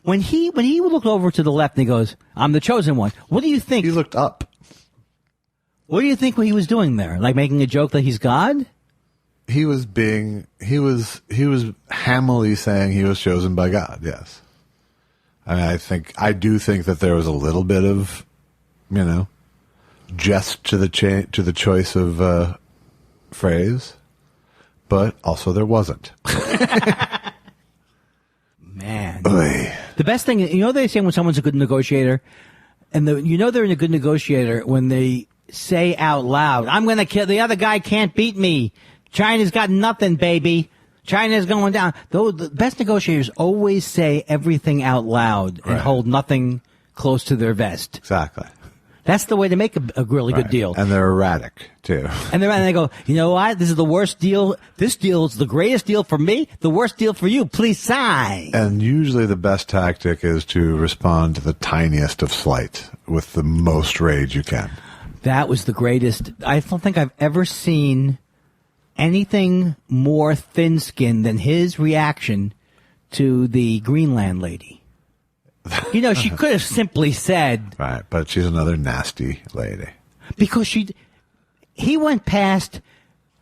When he looked over to the left and he goes, I'm the chosen one. What do you think? He looked up. What do you think what he was doing there? Like making a joke that he's God? He was hammily saying he was chosen by God. Yes. I mean, I do think that there was a little bit of, jest to the choice of phrase, but also there wasn't. Man. Oy. The best thing, they say when someone's a good negotiator, and they're a good negotiator when they say out loud, I'm going to kill, the other guy can't beat me. China's got nothing, baby. China's going down. Though the best negotiators always say everything out loud and hold nothing close to their vest. Exactly. That's the way to make a really good deal. And they're erratic, too. And they go, you know what? This is the worst deal. This deal is the greatest deal for me, the worst deal for you. Please sign. And usually the best tactic is to respond to the tiniest of slight with the most rage you can. That was the greatest. I don't think I've ever seen anything more thin-skinned than his reaction to the Greenland lady. She could have simply said... Right, but she's another nasty lady. Because he went past,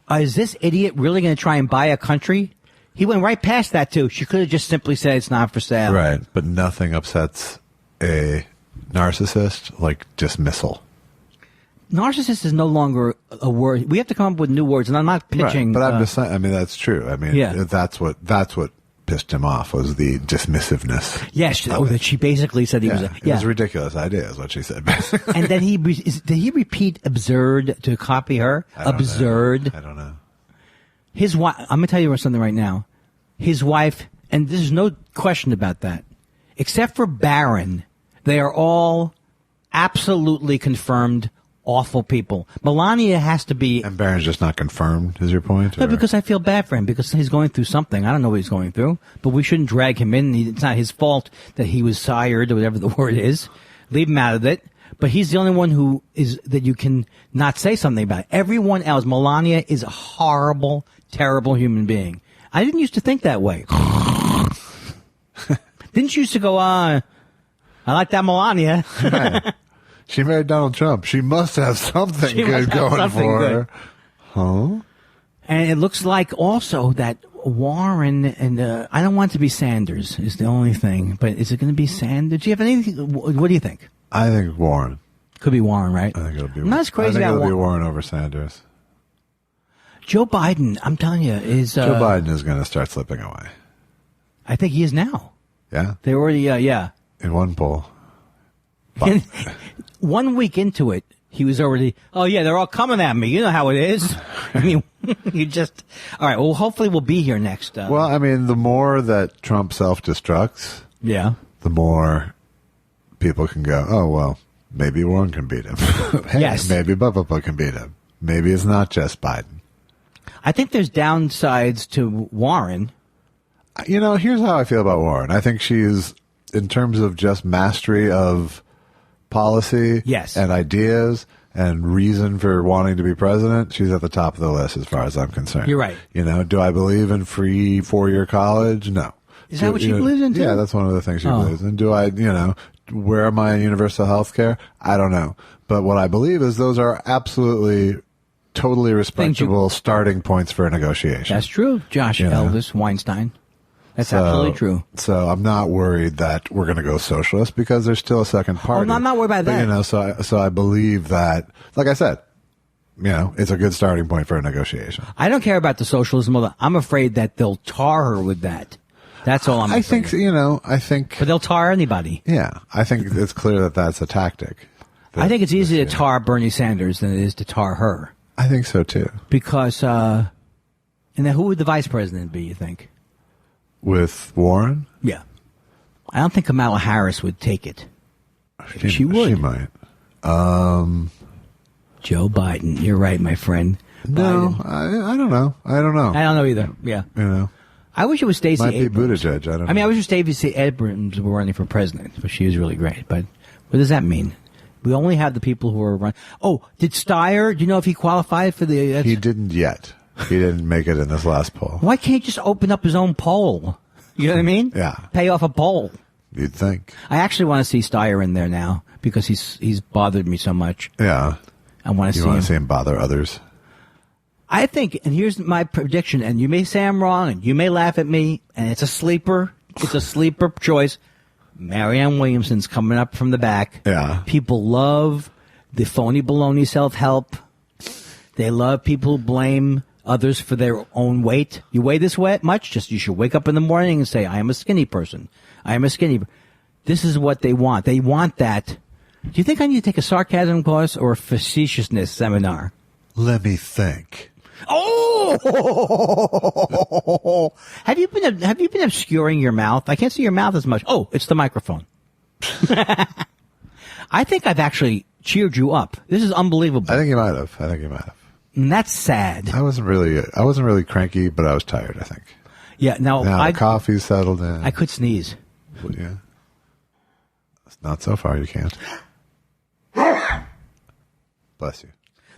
is this idiot really going to try and buy a country? He went right past that, too. She could have just simply said it's not for sale. Right, but nothing upsets a narcissist like dismissal. Narcissist is no longer a word. We have to come up with new words, and I'm not pitching. Right, but I'm just saying, that's true. That's what pissed him off was the dismissiveness. Yes, that she basically said he was. It was a ridiculous idea, is what she said. And then did he repeat absurd to copy her? Absurd. I don't know. His wife. I'm gonna tell you something right now. His wife, and there's no question about that, except for Barron, they are all absolutely confirmed awful people. Melania has to be... And Barron's just not confirmed, is your point? No, because I feel bad for him, because he's going through something. I don't know what he's going through, but we shouldn't drag him in. It's not his fault that he was sired, or whatever the word is. Leave him out of it. But he's the only one that you can not say something about. Everyone else, Melania is a horrible, terrible human being. I didn't used to think that way. Didn't you used to go, I like that Melania. Right. She married Donald Trump. She must have something good going for her. Huh? And it looks like also that Warren and I don't want it to be Sanders is the only thing, but is it going to be Sanders? Do you have anything? What do you think? I think Warren. Could be Warren, right? I think it'll be I'm not as crazy I think about it'll be Warren over Sanders. Joe Biden, I'm telling you, is... Joe Biden is going to start slipping away. I think he is now. Yeah? They already, yeah. In one poll. 1 week into it, he was already, oh yeah, they're all coming at me. You know how it is. I mean, all right, well, hopefully we'll be here next. Well, the more that Trump self-destructs, yeah, the more people can go, oh, well, maybe Warren can beat him. Hey, yes. Maybe Bubba can beat him. Maybe it's not just Biden. I think there's downsides to Warren. Here's how I feel about Warren. I think she's, in terms of just mastery of policy and ideas and reason for wanting to be president, she's at the top of the list as far as I'm concerned. You're right. Do I believe in free 4-year college? No. Is that what she believes in, too? Yeah, that's one of the things she believes in. Do I, where am I in universal health care? I don't know. But what I believe is those are absolutely, totally respectable starting points for a negotiation. That's true, Josh. Elvis, Weinstein. That's absolutely true. So I'm not worried that we're going to go socialist because there's still a second party. Oh, no, I'm not worried about that. So I believe that, like I said, it's a good starting point for a negotiation. I don't care about the socialism. I'm afraid that they'll tar her with that. That's all I'm afraid of. I think. But they'll tar anybody. Yeah. I think it's clear that that's a tactic. I think it's easier to tar Bernie Sanders than it is to tar her. I think so, too. Because, and then who would the vice president be, you think? With Warren? Yeah. I don't think Kamala Harris would take it. She would. She might. Joe Biden. You're right, my friend. No, I don't know. I don't know either. Yeah. I wish it was Stacey Abrams. Might be Buttigieg. I don't know. I wish Stacey Abrams were running for president, but she is really great. But What does that mean? We only have the people who are running. Oh, did Steyer? Do you know if he qualified for the? He didn't yet. He didn't make it in this last poll. Why can't he just open up his own poll? You know what I mean? Yeah. Pay off a poll. You'd think. I actually want to see Steyer in there now because he's bothered me so much. Yeah. I want to see You him. want to see him bother others? I think, and here's my prediction, and you may say I'm wrong, and you may laugh at me, and it's a sleeper. It's a sleeper choice. Marianne Williamson's coming up from the back. Yeah. People love the phony baloney self-help. They love people who blame others for their own weight. You weigh this much? Just you should wake up in the morning and say, I am a skinny person. I am a skinny. This is what they want. They want that. Do you think I need to take a sarcasm course or a facetiousness seminar? Let me think. Oh! Have you been obscuring your mouth? I can't see your mouth as much. Oh, it's the microphone. I think I've actually cheered you up. This is unbelievable. I think you might have. And that's sad. I wasn't really cranky, but I was tired, I think. Yeah, Now the coffee's settled in. I could sneeze. Well, yeah. Not so far, you can't. Bless you.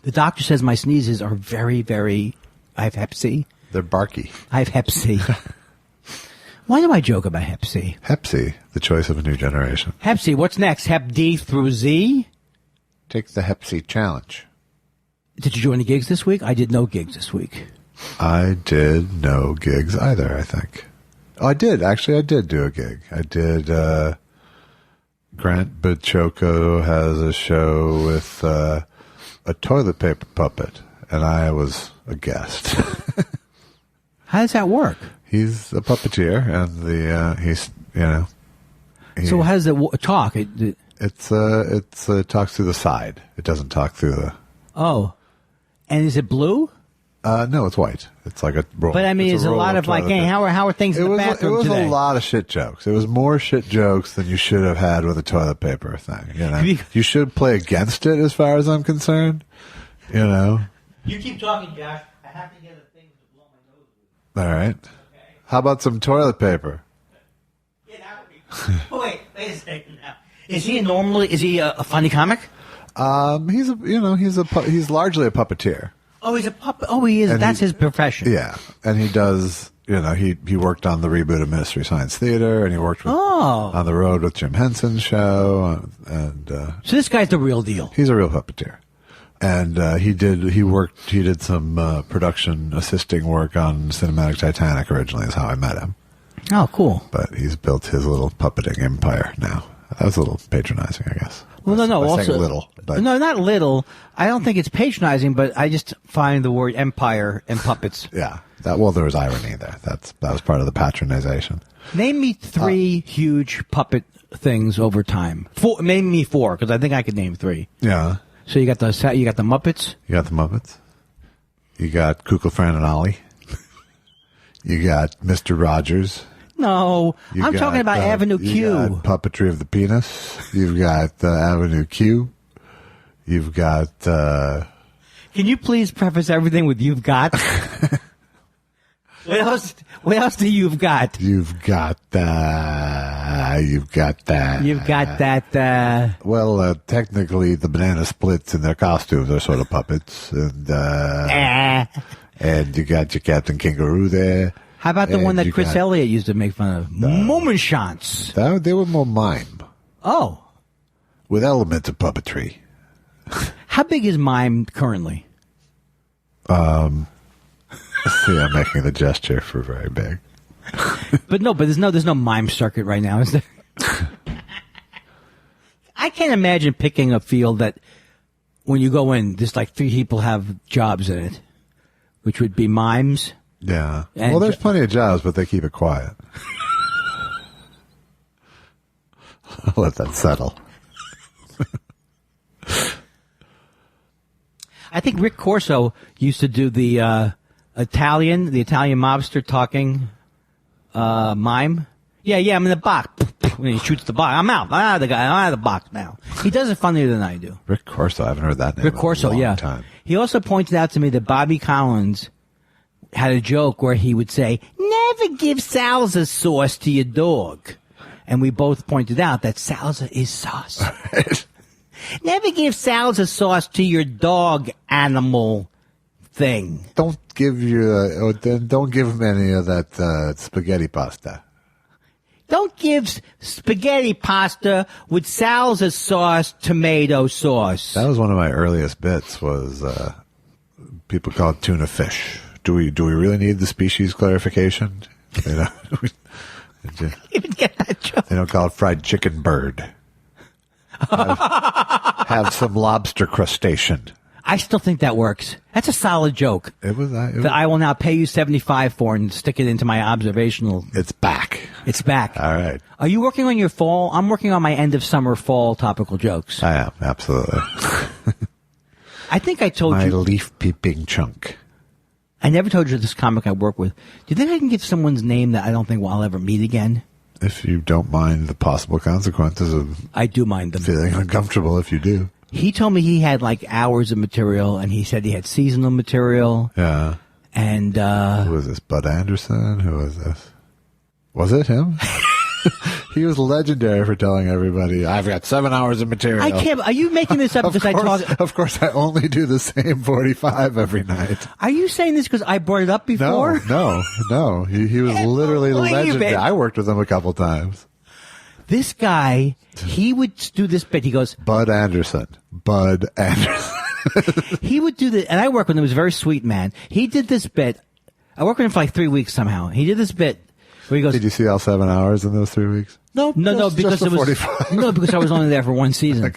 The doctor says my sneezes are very, very... I have hep C. They're barky. I have hep C. Why do I joke about hep C? Hep C, the choice of a new generation. Hep C, what's next? Hep D through Z? Take the Hep C challenge. Did you do any gigs this week? I did no gigs this week. I did no gigs either, I think. Oh, I did. Actually, I did do a gig. I did... Grant Bachoco has a show with a toilet paper puppet, and I was a guest. How does that work? He's a puppeteer, and So how does it talk? It talks through the side. It doesn't talk through the... Oh. And is it blue? No, it's white. It's like a roll. But I mean, it's a lot of like, hey, how are things in the bathroom today? It was a lot of shit jokes. It was more shit jokes than you should have had with a toilet paper thing. You know, you should play against it, as far as I'm concerned. You know. You keep talking, Josh. I have to get a thing to blow my nose with. All right. Okay. How about some toilet paper? Get out of me. Wait a second now. Is he a funny comic? He's largely a puppeteer. Oh, he's a puppet. Oh, he is. And that's his profession. Yeah, and he does. You know, he worked on the reboot of Mystery Science Theater, and he worked on the road with Jim Henson's show, and so this guy's the real deal. He's a real puppeteer, and he did some production assisting work on Cinematic Titanic originally. Is how I met him. Oh, cool. But he's built his little puppeting empire now. That was a little patronizing, I guess. Well, no. Also, little. But. No, not little. I don't think it's patronizing, but I just find the word empire and puppets. Yeah. There was irony there. That was part of the patronization. Name me 3 huge puppet things over time. Name me 4, because I think I could name 3. Yeah. So you got the Muppets. You got the Muppets. You got Kukla, Fran, and Ollie. You got Mr. Rogers. No, I'm talking about Avenue Q. You got Puppetry of the Penis. You've got Avenue Q. You've got... Can you please preface everything with "you've got"? What else do you've got? You've got that. You've got that. Well, technically, the banana splits in their costumes are sort of puppets. And you got your Captain Kangaroo there. How about the one that Chris Elliott used to make fun of? Moment shots. They were more mime. Oh. With elements of puppetry. How big is mime currently? See, I'm making the gesture for very big. But there's no mime circuit right now, is there? I can't imagine picking a field that when you go in, there's like 3 people have jobs in it, which would be mimes. Yeah. Well, there's plenty of jobs, but they keep it quiet. I'll let that settle. I think Rick Corso used to do the Italian mobster talking mime. Yeah, I'm in the box. When he shoots the box, I'm out of the box now. He does it funnier than I do. Rick Corso, I haven't heard that name Rick Corso, in a long time. He also pointed out to me that Bobby Collins had a joke where he would say, "Never give salsa sauce to your dog." And we both pointed out that salsa is sauce. Never give salsa sauce to your dog animal thing. Don't give don't give him any of that spaghetti pasta. Don't give spaghetti pasta with salsa sauce, tomato sauce. That was one of my earliest bits. Was people call it tuna fish? Do we really need the species clarification? You know, Even get that joke. they don't call it fried chicken bird. Have some lobster crustacean. I still think that works. That's a solid joke. It was. That I will now pay you $75 for and stick it into my observational. It's back. It's back. All right. Are you working on your fall? I'm working on my end of summer fall topical jokes. I am, absolutely. I think I told My you. leaf peeping chunk. I never told you this comic I work with. Do you think I can get someone's name that I don't think I'll ever meet again? If you don't mind the possible consequences of I do mind them. feeling uncomfortable if you do. He told me he had like hours of material, and he said he had seasonal material. Yeah. And Who was this? Bud Anderson? Who was this? Was it him? He was legendary for telling everybody, I've got 7 hours of material. I can't. Are you making this up because I talk? Of course, I only do the same 45 every night. Are you saying this because I brought it up before? No. He was literally believe legendary. it. I worked with him a couple times. This guy, he would do this bit. He goes, Bud Anderson. he would do the, and I worked with him. He was a very sweet man. He did this bit. I worked with him for like 3 weeks somehow. He did this bit where he goes, Did you see all 7 hours in those 3 weeks? No, because just it was 45. no, because I was only there for one season.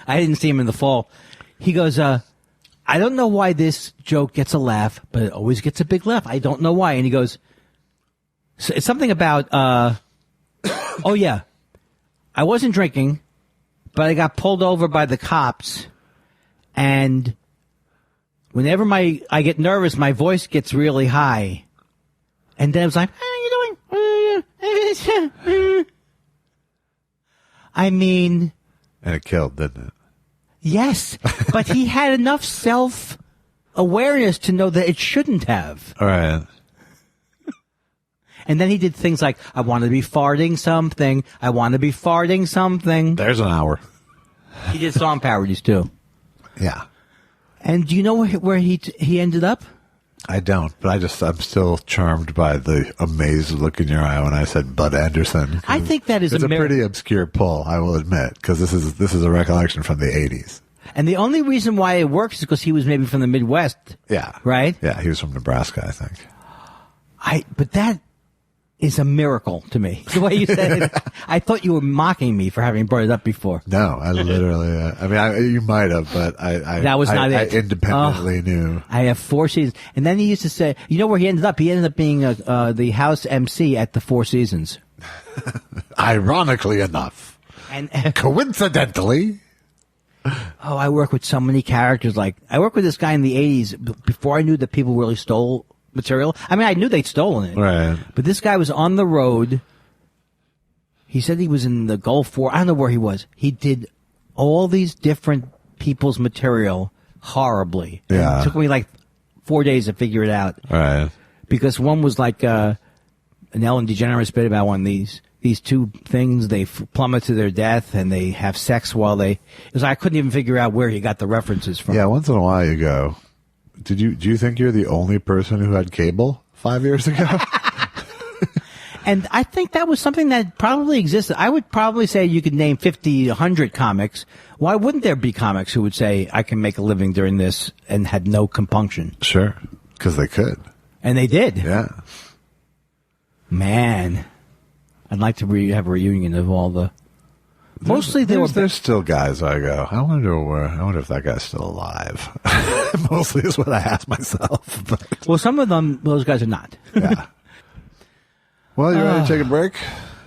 I didn't see him in the fall. He goes, I don't know why this joke gets a laugh, but it always gets a big laugh. I don't know why. And he goes, so it's something about, oh yeah, I wasn't drinking, but I got pulled over by the cops, and whenever I get nervous, my voice gets really high, and then it was like, how are you doing? I mean, And it killed, didn't it? yes, but he had enough self-awareness to know that it shouldn't have. All right. And then he did things like, I want to be farting something. I want to be farting something. There's an hour. He did song parodies too. Yeah. And do you know where he ended up? I don't, but I'm still charmed by the amazed look in your eye when I said Bud Anderson. I think that is it's a pretty obscure pull, I will admit, because this is a recollection from the 80s. And the only reason why it works is because he was maybe from the Midwest. Yeah. Right? Yeah, he was from Nebraska, I think. But that is a miracle to me. The way you said it. I thought you were mocking me for having brought it up before. No, I literally, you might have, but That was not I it. independently knew. I have 4 seasons. And then he used to say, you know where he ended up? He ended up being the house MC at the 4 Seasons. Ironically enough. And Coincidentally. oh, I work with so many characters. Like, I worked with this guy in the 80s before I knew that people really stole material. I mean, I knew they'd stolen it. Right. But this guy was on the road. He said he was in the Gulf War. I don't know where he was. He did all these different people's material horribly. And Yeah. it took me like 4 days to figure it out. Right. Because one was like an Ellen DeGeneres bit about one of these two things. They plummet to their death and they have sex while they. It was like I couldn't even figure out where he got the references from. Yeah, once in a while you go, do you think you're the only person who had cable 5 years ago? And I think that was something that probably existed. I would probably say you could name 50, 100 comics. Why wouldn't there be comics who would say, I can make a living during this and had no compunction? Sure, because they could. And they did. Yeah. Man, I'd like to have a reunion of all the. Mostly There's still guys I go, I wonder if that guy's still alive. Mostly is what I ask myself. But, Well, some of those guys are not. yeah. Well, you ready to take a break?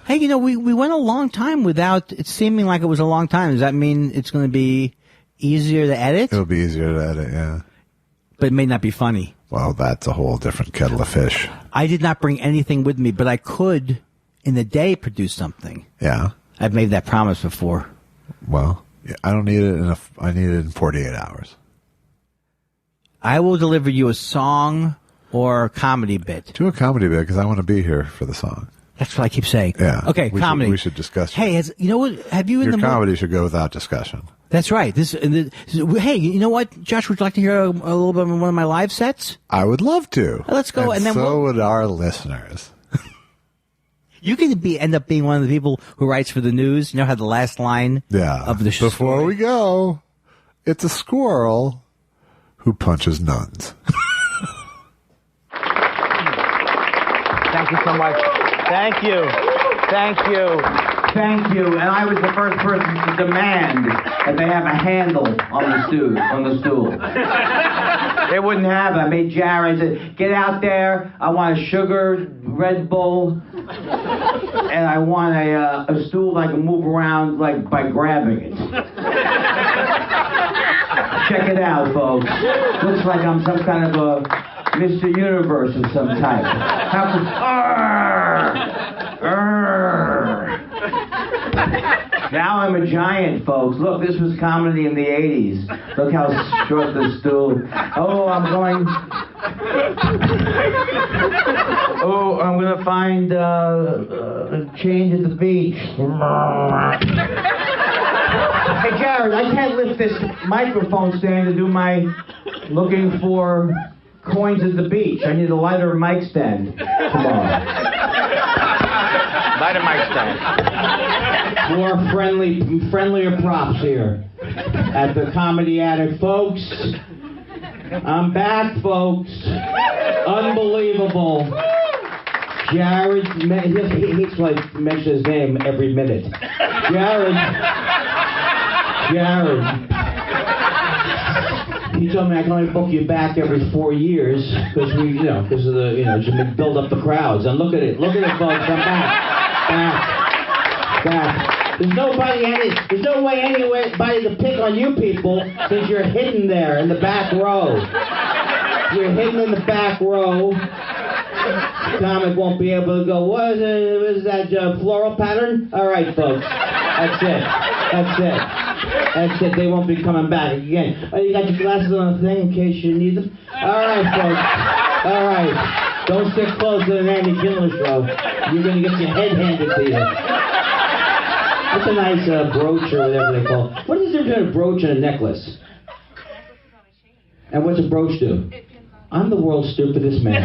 Hey, we went a long time without it seeming like it was a long time. Does that mean it's going to be easier to edit? It'll be easier to edit, yeah. But it may not be funny. Well, that's a whole different kettle of fish. I did not bring anything with me, but I could, in the day, produce something. Yeah. I've made that promise before. Well, I don't need it I need it in 48 hours. I will deliver you a song or a comedy bit. Do a comedy bit because I want to be here for the song. That's what I keep saying. Yeah. Okay, comedy. We should discuss. Hey, you know what? Have you in Your the comedy should go without discussion. That's right. Hey, you know what, Josh? Would you like to hear a little bit of one of my live sets? I would love to. Let's go, and then so would our listeners. You could end up being one of the people who writes for the news. You know how the last line of the Before story? we go, it's a squirrel who punches nuns. Thank you so much. Thank you. Thank you. Thank you. And I was the first person to demand that they have a handle on the stool. They wouldn't have it. I made Jared say, get out there. I want a sugar Red Bull. And I want a stool that I can move around like by grabbing it. Check it out, folks. Looks like I'm some kind of a Mr. Universe of some type. Now I'm a giant, folks. Look, this was comedy in the 80s. Look how short the stool. I'm going to find a change at the beach. Hey, Jared, I can't lift this microphone stand to do my looking for coins at the beach. I need a lighter mic stand. Come on. Lighter mic stand. More friendlier props here at the Comedy Attic, folks. I'm back, folks. Unbelievable. Jared, he's like mention his name every minute. Jared. He told me I can only book you back every 4 years because of the, to build up the crowds. And look at it, folks. I'm back. There's no way anybody to pick on you people since you're hidden there in the back row. You're hidden in the back row. Comic won't be able to go, what is that floral pattern? All right, folks. That's it. They won't be coming back again. You got your glasses on the thing in case you need them? All right, folks. All right. Don't sit close to the Andy Kindler show. You're going to get your head handed to you. That's a nice brooch or whatever they call it. What is there between a brooch and a necklace? And what's a brooch do? I'm the world's stupidest man.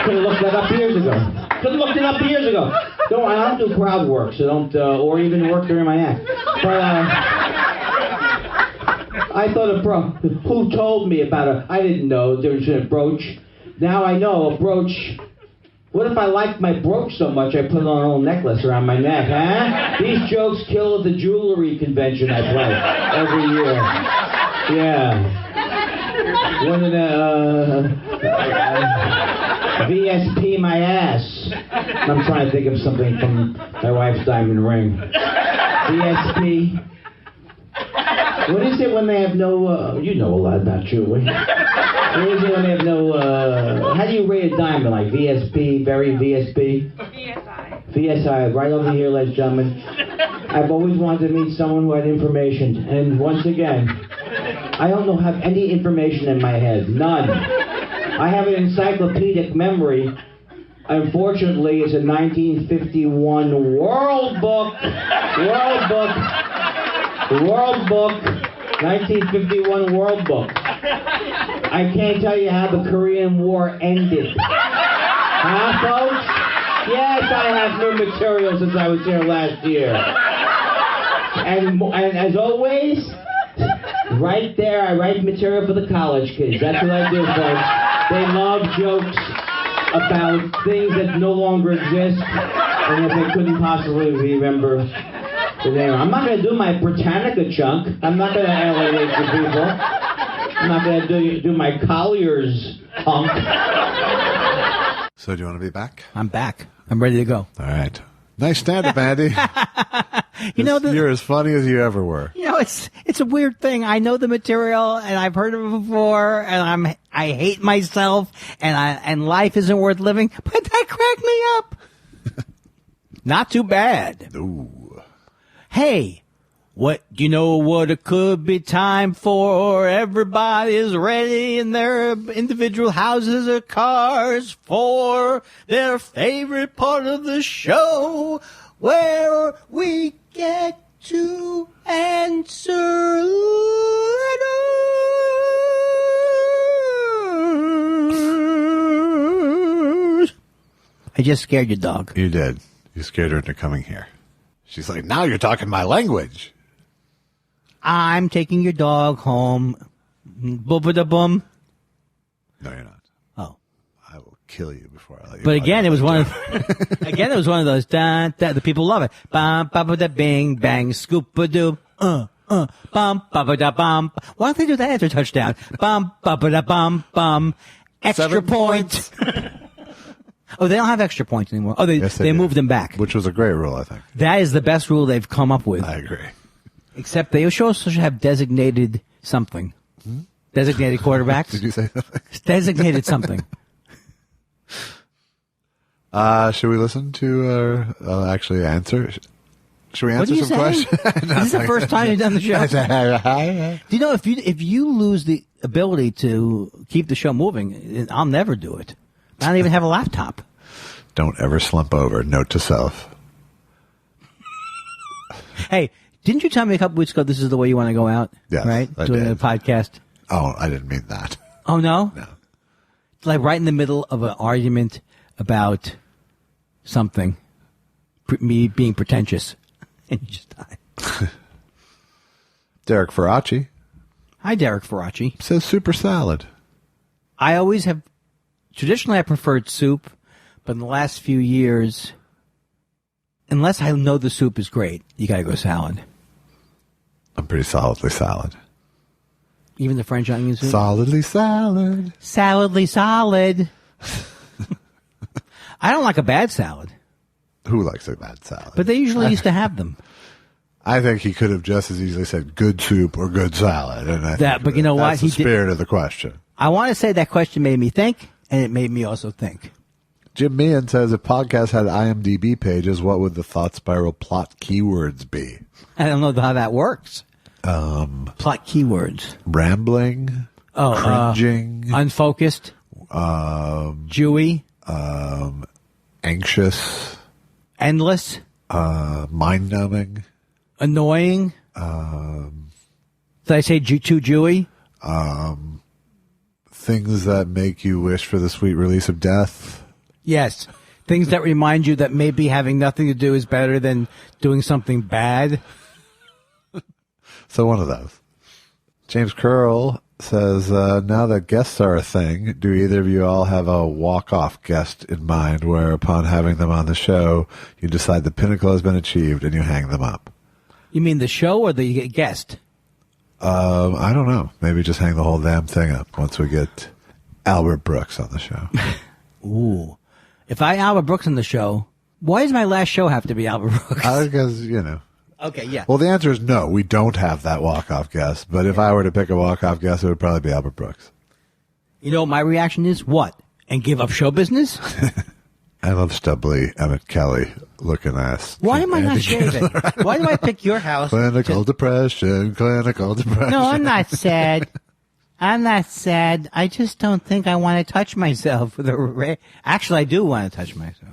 Could have looked that up years ago. I don't do crowd work, so don't, or even work during my act. But I thought who told me about I didn't know there was a brooch. Now I know a brooch. What if I liked my brooch so much I put on a little necklace around my neck, huh? These jokes kill at the jewelry convention I play every year. Yeah. One of the VSP my ass. I'm trying to think of something from my wife's diamond ring. VSP. What is it when they have no, you know a lot about jewelry. What is it when they have no, how do you rate a diamond? Like VSP, very VSP? VSI, right over here, ladies and gentlemen. I've always wanted to meet someone who had information. And once again, I don't have any information in my head. None. I have an encyclopedic memory. Unfortunately, it's a 1951 World Book. 1951 World Book. I can't tell you how the Korean War ended. Huh, folks? Yes, I have new material since I was here last year. And as always, right there, I write material for the college kids. That's what I do, folks. They love jokes about things that no longer exist and that they couldn't possibly remember the name. I'm not going to do my Britannica chunk. I'm not going to alienate the people. I'm not going to do my Collier's hunk. So do you want to be back? I'm back. I'm ready to go. All right. Nice stand-up, Andy. You're as funny as you ever were. It's a weird thing. I know the material, and I've heard of it before, and I hate myself, and life isn't worth living. But that cracked me up. Not too bad. Ooh. Hey, What do you know what it could be time for? Everybody is ready in their individual houses or cars for their favorite part of the show, where we get to answer letters. I just scared your dog. You did. You scared her into coming here. She's like, now you're talking my language. I'm taking your dog home. Bum. No, you're not. Oh. I will kill you before I let you. But again, it was one of those. The people love it. Bum, ba ba da, bing, bang, scoop a doo. Bum, ba ba da, bum. Why don't they do that after touchdown? Bum, ba ba da, bum. Extra 7 point. Oh, they don't have extra points anymore. Oh, Yes, they do. moved them back. Which was a great rule, I think. That is the best rule they've come up with. I agree. Except they also should have designated something. Designated quarterbacks. Did you say something? Designated something. Should we listen to actually answer? Should we What answer are you some saying? questions? Is this the first time you've done the show? Do you know if you lose the ability to keep the show moving, I'll never do it. I don't even have a laptop. Don't ever slump over. Note to self. Hey, didn't you tell me a couple weeks ago this is the way you want to go out? Yes, right? I Doing did. a podcast. Oh, I didn't mean that. Oh no? No. It's like right in the middle of an argument about something. Me being pretentious. And you just die. Derek Faraci Hi, Derek Faraci. says super salad. I always have, traditionally I preferred soup, but in the last few years, unless I know the soup is great, you gotta go salad. I'm pretty solidly salad. Even the French onion soup? Solidly salad. Saladly solid. I don't like a bad salad, Who likes a bad salad? but they usually used to have them. I think he could have just as easily said good soup or good salad. And I think But you know what? that's the spirit of the question. I want to say that question made me think, and it made me also think. Jim Meehan says if podcasts had IMDb pages, what would the thought spiral plot keywords be? I don't know how that works. Plot keywords. Rambling, cringing, Unfocused. Jewy. anxious, Endless. mind-numbing, Annoying. Did I say too Jewy? things that make you wish for the sweet release of death. Yes. Things that remind you that maybe having nothing to do is better than doing something bad. So one of those. James Curl says, now that guests are a thing, do either of you all have a walk-off guest in mind where upon having them on the show, you decide the pinnacle has been achieved and you hang them up? You mean the show or the guest? I don't know. Maybe just hang the whole damn thing up once we get Albert Brooks on the show. Ooh. If I Albert Brooks on the show, why does my last show have to be Albert Brooks? Because, you know. Okay, yeah. Well, the answer is no. We don't have that walk-off guest. But if I were to pick a walk-off guest, it would probably be Albert Brooks. You know what my reaction is? What? And give up show business? I love stubbly Emmett Kelly looking ass. Why am I not Andy shaving? Why do I pick your house? Clinical depression. No, I'm not sad. I'm not sad. I just don't think I want to touch myself. Actually, I do want to touch myself.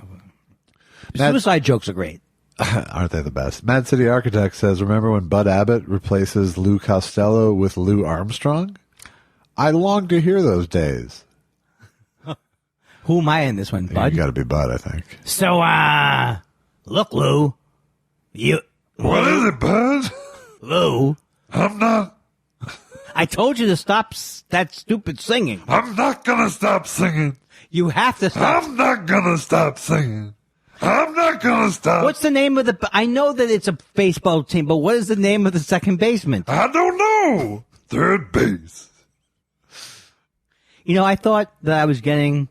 Suicide jokes are great. Aren't they the best? Mad City Architect says, remember when Bud Abbott replaces Lou Costello with Lou Armstrong? I long to hear those days. Who am I in this one, Bud? You got to be Bud, I think. So, look, Lou. What is it, Bud? Lou. I'm not. I told you to stop that stupid singing. I'm not gonna stop singing. You have to stop. I'm not gonna stop singing. I'm not gonna stop. What's the name of the... I know that it's a baseball team, but what is the name of the second baseman? I don't know. Third base. You know, I thought that I was getting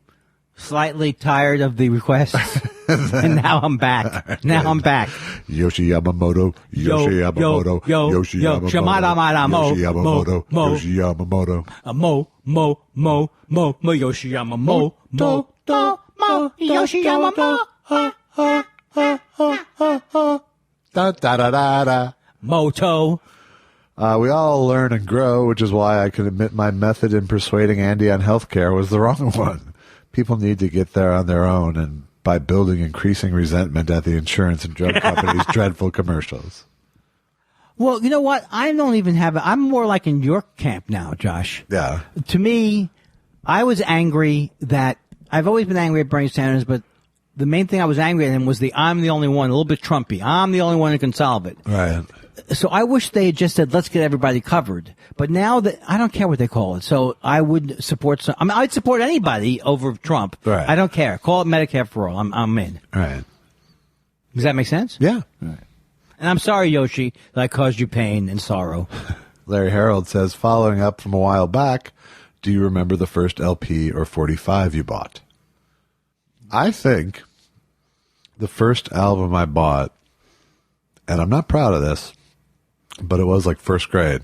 slightly tired of the requests, and now I'm back. Now I'm back. Yoshi Yamamoto. Yoshi Yamamoto. Yoshi Yamamoto. Yoshi Yamamoto. Yoshi Yamamoto. Yoshi Yamamoto. Yoshi Yamamoto. Da da da da da. Moto. We all learn and grow, which is why I can admit my method in persuading Andy on healthcare was the wrong one. People need to get there on their own and by building increasing resentment at the insurance and drug companies' dreadful commercials. Well, you know what? I don't even have it. I'm more like in your camp now, Josh. Yeah. To me, I was angry that I've always been angry at Bernie Sanders, but the main thing I was angry at him was I'm the only one, a little bit Trumpy. I'm the only one who can solve it. Right. So I wish they had just said, let's get everybody covered. But now that I don't care what they call it. So I would support I'd support anybody over Trump. Right. I don't care. Call it Medicare for all. I'm in. Right. Does that make sense? Yeah. Right. And I'm sorry, Yoshi, that I caused you pain and sorrow. Larry Harold says, following up from a while back, do you remember the first LP or 45 you bought? I think the first album I bought, and I'm not proud of this, but it was like first grade.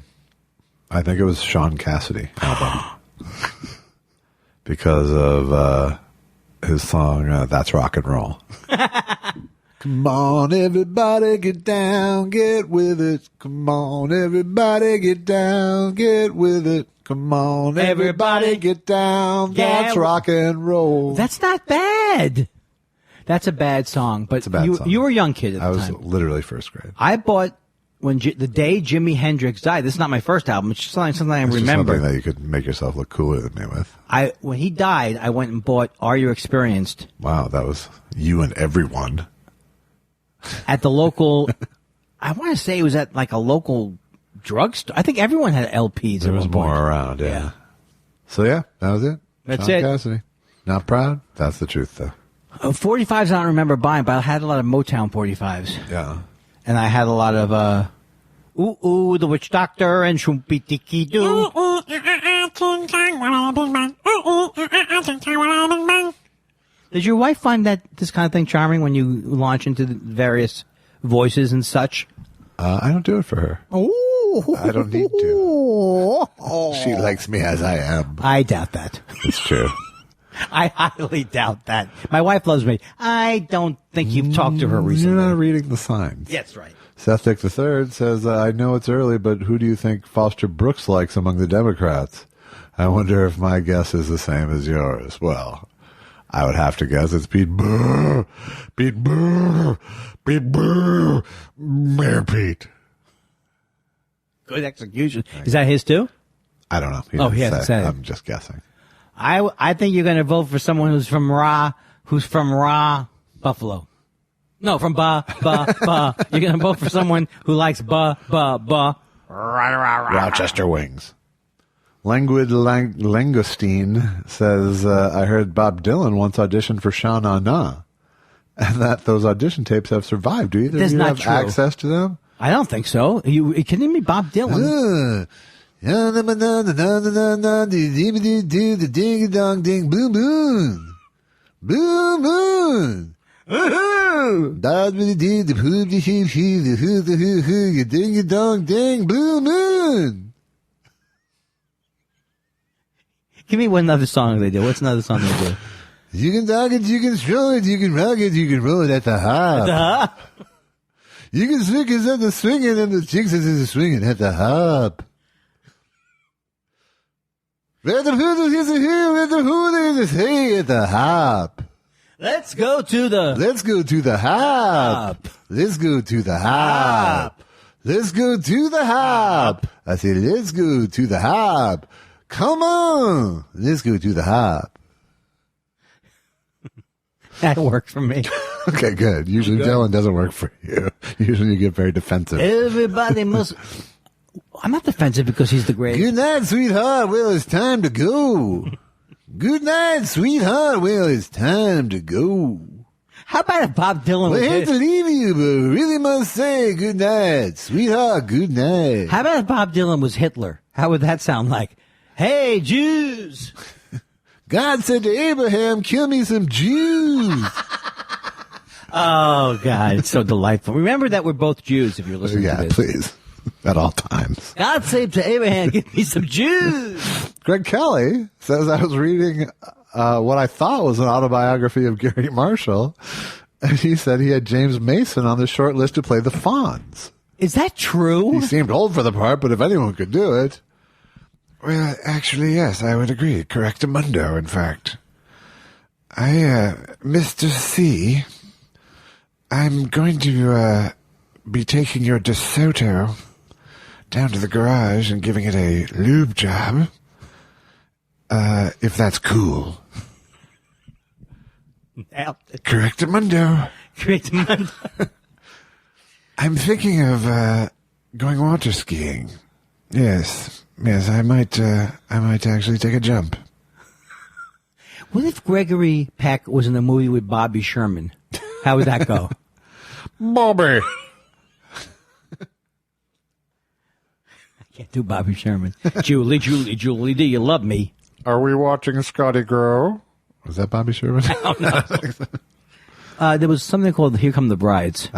I think it was Sean Cassidy album. Because of his song, That's Rock and Roll. Come on, everybody, get down, get with it. Come on, everybody, get down, get with it. Come on, everybody, get down. That's rock and roll. That's not bad. That's a bad song, but song. You were a young kid at the time. I was literally first grade. I bought when the day Jimi Hendrix died. This is not my first album. It's just something I remember. Something that you could make yourself look cooler than me with. When he died, I went and bought Are You Experienced? Wow, that was you and everyone. At the local, I want to say it was at like a local drugstore. I think everyone had LPs. There was more around, yeah. So yeah, that was it. That's Sean it. Cassidy. Not proud? That's the truth, though. 45s I don't remember buying, but I had a lot of Motown 45s. Yeah. And I had a lot of, Ooh, Ooh, the Witch Doctor and Shumpi Tiki Doo. Did your wife find this kind of thing charming when you launch into the various voices and such? I don't do it for her. Ooh. I don't need to. She likes me as I am. I doubt that. It's true. I highly doubt that. My wife loves me. I don't think you've talked to her recently. You're not reading the signs. That's right. Seth Dick III says, I know it's early, but who do you think Foster Brooks likes among the Democrats? I wonder if my guess is the same as yours. Well, I would have to guess it's Pete Burr. Pete Burr. Pete Burr. Mayor Pete. Good execution. Is that his too? I don't know. He hasn't said it. I'm just guessing. I think you're going to vote for someone who's from Buffalo. No, from You're going to vote for someone who likes Rochester Wings. Languid Langostine says, I heard Bob Dylan once auditioned for Sha Na Na, and that those audition tapes have survived. Do either of you have access to them? I don't think so. Are you kidding me? Bob Dylan. The ding dong ding blue moon. Blue moon. Ding dong ding blue moon. Give me one other song they do. What's another song they do? You can dog it, you can throw it, you can rock it, you can roll it at the hop. At the hop? You can swing it at the swinging and the chicks is the swinging at the hop. Where the hood is here, where the hood is here at the hop. Let's go to the hop. Let's go to the hop. Let's go to the hop. I say, let's go to the hop. Come on. Let's go to the hop. That works for me. Okay, good. Usually Dylan doesn't work for you. Usually you get very defensive. Everybody must... I'm not defensive because he's the greatest. Good night, sweetheart. Well, it's time to go. Good night, sweetheart. Well, it's time to go. How about if Bob Dylan I hate to leave you, but I really must say good night, sweetheart. Good night. How about if Bob Dylan was Hitler? How would that sound like? Hey, Jews! God said to Abraham, kill me some Jews. Oh, God, it's so delightful. Remember that we're both Jews if you're listening to this. Yeah, please. At all times. God said to Abraham, give me some Jews. Greg Kelly says, I was reading what I thought was an autobiography of Gary Marshall, and he said he had James Mason on the short list to play the Fonz. Is that true? He seemed old for the part, but if anyone could do it. Well, actually, yes, I would agree. Correctamundo, in fact. Mr. C, I'm going to be taking your DeSoto down to the garage and giving it a lube job. If that's cool. Correctamundo. Correctamundo. I'm thinking of going water skiing. Yes, I might actually take a jump. What if Gregory Peck was in a movie with Bobby Sherman? How would that go? Bobby. I can't do Bobby Sherman. Julie, do you love me? Are we watching Scotty grow? Was that Bobby Sherman? I don't know. There was something called Here Come the Brides.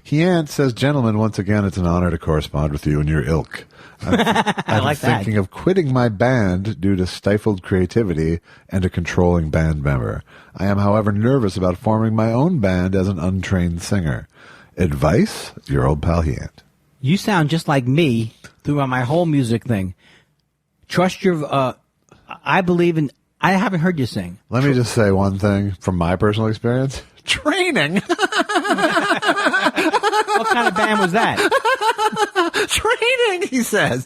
Heant says, gentlemen, once again, it's an honor to correspond with you and your ilk. I'm thinking of quitting my band due to stifled creativity and a controlling band member. I am, however, nervous about forming my own band as an untrained singer. Advice? Your old pal Heant. You sound just like me throughout my whole music thing. Trust your... I believe in... I haven't heard you sing. Let me just say one thing from my personal experience. Training! What kind of band was that? Training, he says.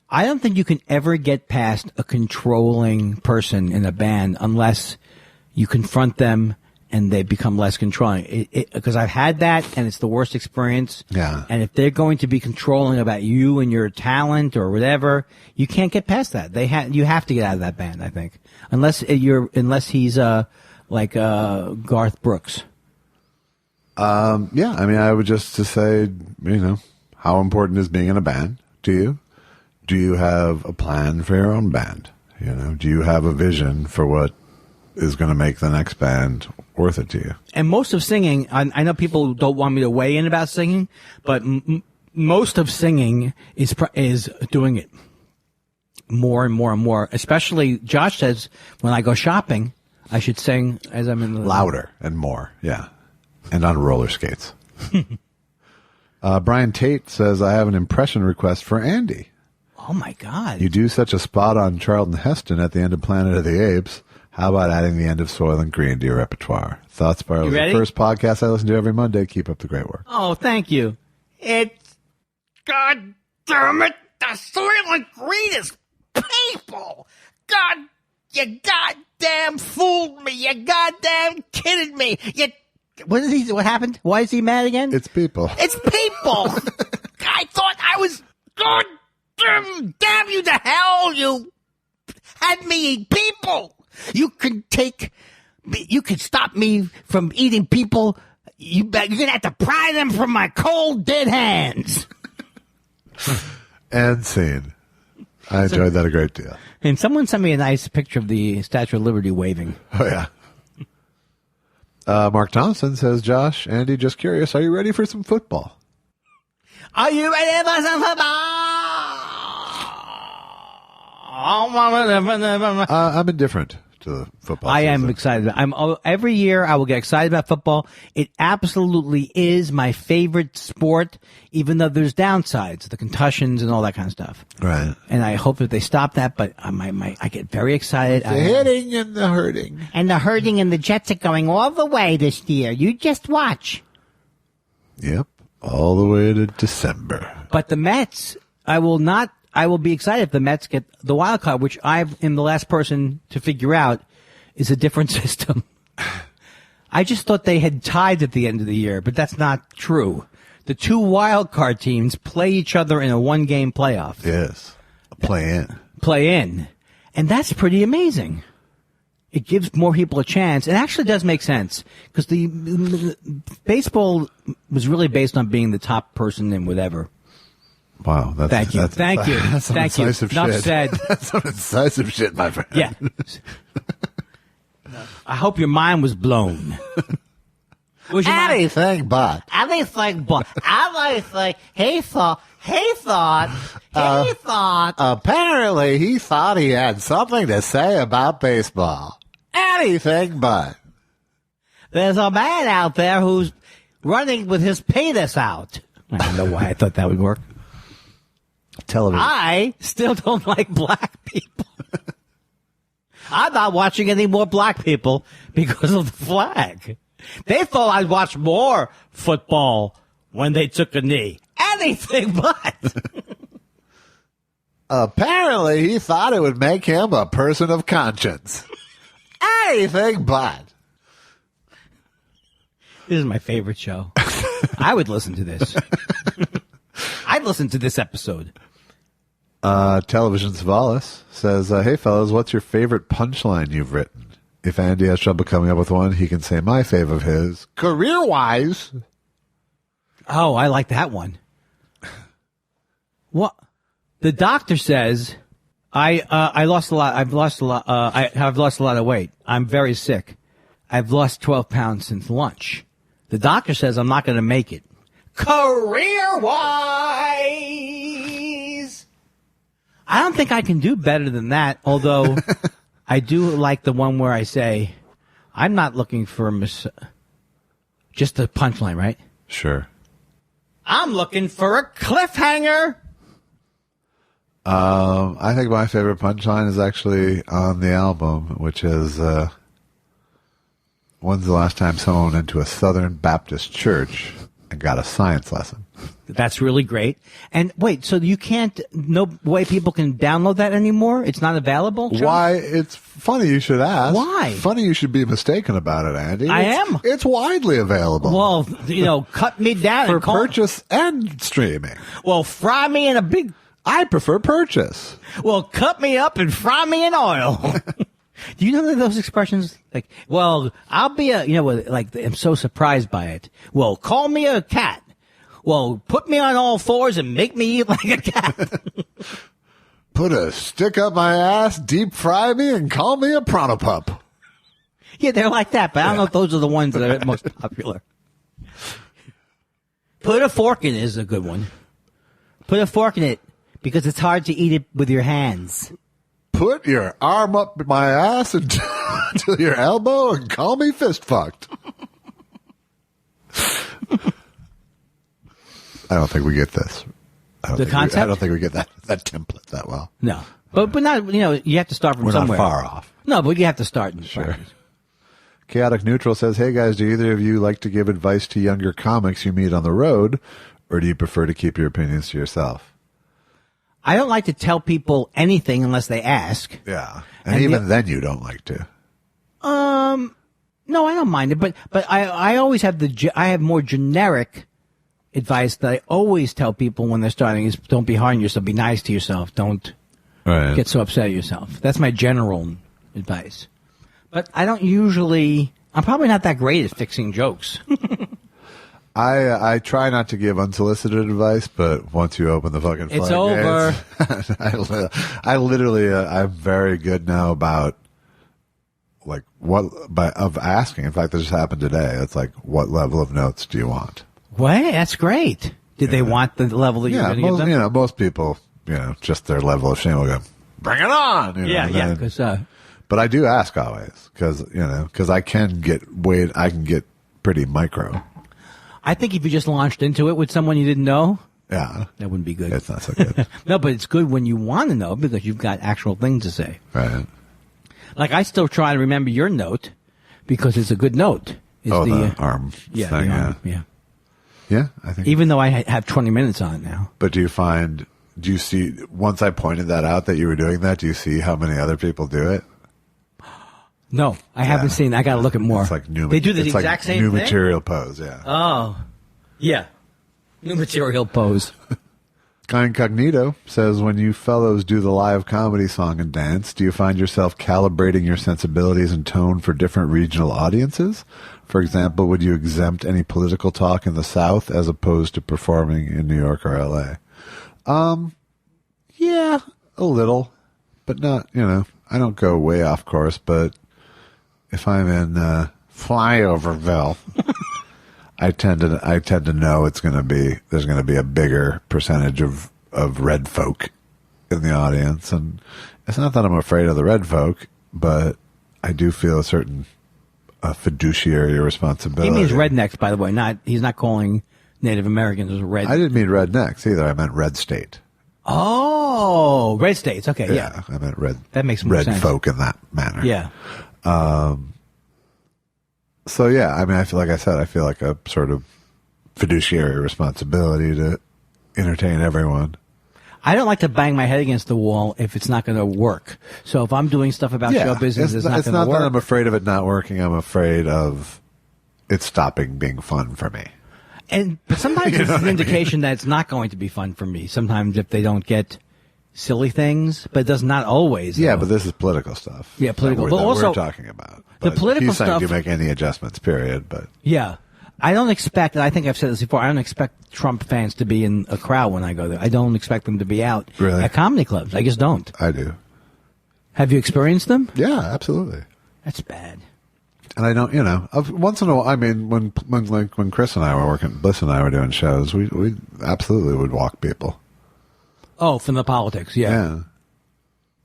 I don't think you can ever get past a controlling person in a band unless you confront them and they become less controlling. Because I've had that, and it's the worst experience. Yeah. And if they're going to be controlling about you and your talent or whatever, you can't get past that. You have to get out of that band, I think, unless he's like Garth Brooks. Yeah, I mean, I would just to say, how important is being in a band to you? Do you have a plan for your own band? Do you have a vision for what is going to make the next band worth it to you? And most of singing, I know people don't want me to weigh in about singing, but most of singing is doing it more and more and more. Especially, Josh says, when I go shopping, I should sing as I'm in the... Louder and more, yeah. And on roller skates. Brian Tate says, I have an impression request for Andy. Oh, my God. You do such a spot-on Charlton Heston at the end of Planet of the Apes. How about adding the end of Soylent Green to your repertoire? Thoughts by the first podcast I listen to every Monday. Keep up the great work. Oh, thank you. It's... God damn it! The Soylent Green is people! God, you goddamn fooled me! You goddamn kidded me! What happened? Why is he mad again? It's people. It's people! I thought I was... God damn you to hell! You had me eat people! You can stop me from eating people. You're going to have to pry them from my cold, dead hands. And scene. I enjoyed that a great deal. And someone sent me a nice picture of the Statue of Liberty waving. Oh, yeah. Mark Thompson says, Josh, Andy, just curious, are you ready for some football? Are you ready for some football? I'm indifferent to the football I season. am excited. Every year I will get excited about football. It absolutely is my favorite sport, even though there's downsides, the concussions and all that kind of stuff. Right. And I hope that they stop that, but I get very excited. The hitting and the hurting. And the herding and the Jets are going all the way this year. You just watch. Yep. All the way to December. But the Mets, I will be excited if the Mets get the wild card, which I am the last person to figure out is a different system. I just thought they had tied at the end of the year, but that's not true. The two wild card teams play each other in a one-game playoff. Yes. Play in. And that's pretty amazing. It gives more people a chance. It actually does make sense because the baseball was really based on being the top person in whatever. Wow. Thank you. That's some Thank you. incisive Enough shit. said. That's some incisive shit, my friend. Yeah. I hope your mind was blown. Was your mind? Anything but. He thought. Apparently, he thought he had something to say about baseball. Anything but. There's a man out there who's running with his penis out. I don't know why I thought that would work. Television. I still don't like black people. I'm not watching any more black people because of the flag. They thought I'd watch more football when they took a knee. Anything but. Apparently, he thought it would make him a person of conscience. Anything but. This is my favorite show. I would listen to this. I'd listen to this episode. Television Savalas says, hey, fellas, what's your favorite punchline you've written? If Andy has trouble coming up with one, he can say my fave of his. Career-wise. Oh, I like that one. What? The doctor says, I lost a lot. I've lost a lot. I have lost a lot of weight. I'm very sick. I've lost 12 pounds since lunch. The doctor says I'm not going to make it. Career-wise. I don't think I can do better than that, although I do like the one where I say, I'm not looking for just the punchline, right? Sure. I'm looking for a cliffhanger. I think my favorite punchline is actually on the album, which is, when's the last time someone went into a Southern Baptist church and got a science lesson? That's really great. And wait, so you can't, no way people can download that anymore? It's not available? John? Why? It's funny you should ask. Why? Funny you should be mistaken about it, Andy. I am. It's widely available. Well, cut me down. For and call, purchase and streaming. Well, fry me in a big... I prefer purchase. Well, cut me up and fry me in oil. Do you know those expressions? Like, well, I'll be I'm so surprised by it. Well, call me a cat. Well, put me on all fours and make me eat like a cat. Put a stick up my ass, deep fry me, and call me a prana pup. Yeah, they're like that, but I don't know if those are the ones that are most popular. Put a fork in it is a good one. Put a fork in it because it's hard to eat it with your hands. Put your arm up my ass to your elbow and call me fist fucked. I don't think we get this. The concept? I don't think we get that template that well. No. But not, you have to start from We're somewhere. not far off. No, but you have to start. Sure. Chaotic Neutral says, hey guys, do either of you like to give advice to younger comics you meet on the road, or do you prefer to keep your opinions to yourself? I don't like to tell people anything unless they ask. Yeah. And even then you don't like to. No, I don't mind it, but I always have I have more generic advice that I always tell people when they're starting is don't be hard on yourself, be nice to yourself, don't get so upset at yourself. That's my general advice. But I don't usually, I'm probably not that great at fixing jokes. I try not to give unsolicited advice, but once you open the fucking floodgates, it's over. I literally, I'm very good now about of asking. In fact, this just happened today. It's like, what level of notes do you want? What? That's great. Did they want the level that you're going to give them? Most people, just their level of shame will go, bring it on. Yeah. But I do ask always because I can get pretty micro. I think if you just launched into it with someone you didn't know, that wouldn't be good. It's not so good. No, but it's good when you want to know because you've got actual things to say. Right. Like I still try to remember your note because it's a good note. The arm thing, the arm, yeah. Yeah, I think. Even though I have 20 minutes on it now. But do you see, once I pointed that out that you were doing that, do you see how many other people do it? No, I haven't seen. I got to look at more. It's like new. They do the exact same new thing? material pose. Yeah. Oh, yeah. New material pose. Incognito says, when you fellows do the live comedy song and dance, do you find yourself calibrating your sensibilities and tone for different regional audiences? For example, would you exempt any political talk in the South as opposed to performing in New York or LA? Yeah, a little, but not, I don't go way off course, but if I'm in Flyoverville, I tend to know there's going to be a bigger percentage of red folk in the audience. And it's not that I'm afraid of the red folk, but I do feel a certain a fiduciary responsibility. He means rednecks, by the way. He's not calling Native Americans as red. I didn't mean rednecks either. I meant red state. Oh, red states. Okay, yeah. I meant red. That makes more red sense. folk in that manner. Yeah. So yeah, I mean, I feel like a sort of fiduciary responsibility to entertain everyone. I don't like to bang my head against the wall if it's not going to work. So if I'm doing stuff about show business, it's not going to work. It's not that I'm afraid of it not working. I'm afraid of it stopping being fun for me. But sometimes it's an indication that it's not going to be fun for me. Sometimes if they don't get silly things, but it does not always. Yeah, but this is political stuff. Yeah, political. That but also, we're talking about. The political he's saying stuff. You make any adjustments, period. But yeah. I don't expect, and I think I've said this before, I don't expect Trump fans to be in a crowd when I go there. I don't expect them to be out at comedy clubs. I just don't. I do. Have you experienced them? Yeah, absolutely. That's bad. And I don't, once in a while, I mean, when Chris and I were working, Bliss and I were doing shows, we absolutely would walk people. Oh, from the politics, Yeah.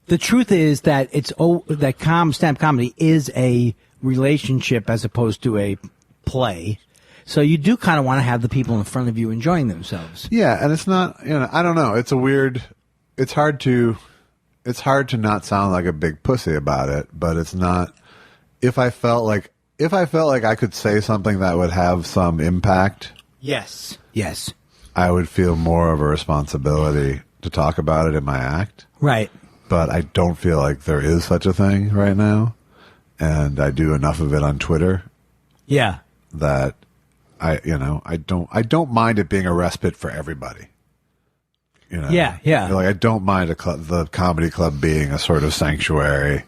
The truth is that that stand-up comedy is a relationship as opposed to a play. So you do kind of want to have the people in front of you enjoying themselves. Yeah, and it's not, I don't know. It's hard to not sound like a big pussy about it, but it's not. If I felt like I could say something that would have some impact. Yes. I would feel more of a responsibility to talk about it in my act. Right. But I don't feel like there is such a thing right now. And I do enough of it on Twitter. Yeah. That I don't mind it being a respite for everybody. Yeah. Like I don't mind the comedy club being a sort of sanctuary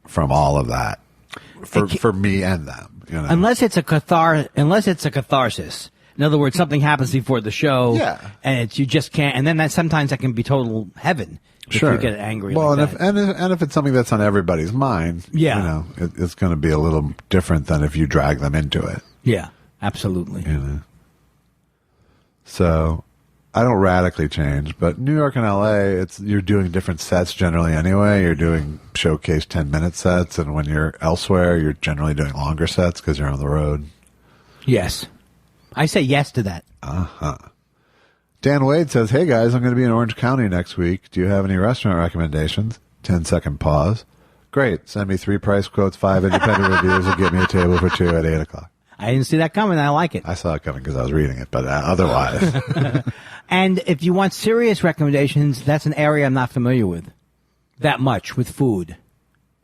from all of that for me and them. Unless it's a catharsis. In other words, something happens before the show, and you just can't. And then sometimes that can be total heaven if you get angry. Well, like and if it's something that's on everybody's mind, it's going to be a little different than if you drag them into it. Yeah, absolutely. So I don't radically change, but New York and LA, you're doing different sets generally anyway. You're doing showcase 10-minute sets, and when you're elsewhere, you're generally doing longer sets because you're on the road. Yes. I say yes to that. Uh-huh. Dan Wade says, hey guys, I'm going to be in Orange County next week. Do you have any restaurant recommendations? 10-second pause. Great. Send me 3 price quotes, 5 independent reviews, and get me a table for 2 at 8 o'clock. I didn't see that coming. I like it. I saw it coming because I was reading it, but otherwise. And if you want serious recommendations, that's an area I'm not familiar with that much with food.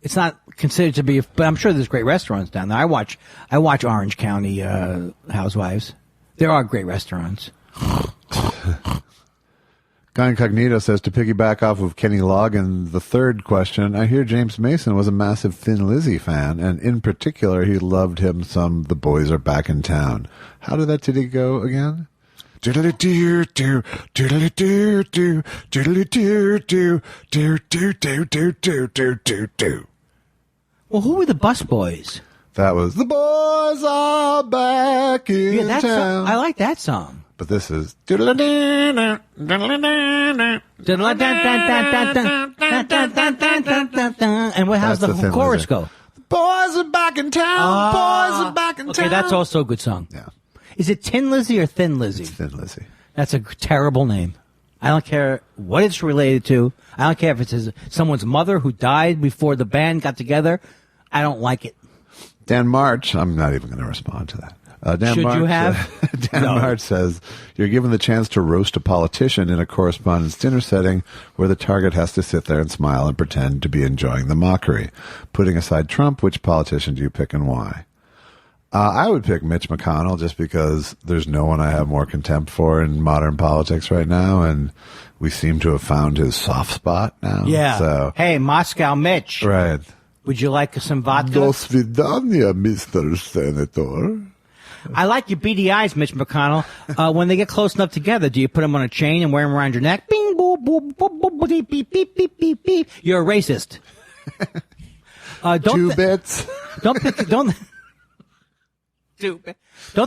It's not considered to be, but I'm sure there's great restaurants down there. I watch Orange County Housewives. There are great restaurants. Guy Incognito says, to piggyback off of Kenny Logan, the third question, I hear James Mason was a massive Thin Lizzy fan, and in particular, he loved him some The Boys Are Back in Town. How did that titty go again? Doodly-doo-doo, doodly-doo-doo, doodly-doo-doo, doo-doo-doo-doo-doo-doo-doo. Well, who were the Busboys? That was The Boys Are Back in Town. I like that song. But this is... And how's the chorus go? The boys are back in town. Boys are back in town. Okay, that's also a good song. Yeah. Is it Tin Lizzy or Thin Lizzy? It's Thin Lizzy. That's a terrible name. I don't care what it's related to. I don't care if it's someone's mother who died before the band got together. I don't like it. Dan March, I'm not even going to respond to that. Should you have? Dan March says, you're given the chance to roast a politician in a correspondence dinner setting where the target has to sit there and smile and pretend to be enjoying the mockery. Putting aside Trump, which politician do you pick and why? I would pick Mitch McConnell just because there's no one I have more contempt for in modern politics right now, and we seem to have found his soft spot now. Yeah. So, hey, Moscow Mitch. Right. Would you like some vodka? Do svidaniya, Mr. Senator. I like your beady eyes, Mitch McConnell. When they get close enough together, do you put them on a chain and wear them around your neck? Bing, boop, boop, boop, boop, beep, beep, beep, beep, beep, beep. You're a racist. Two bits. Don't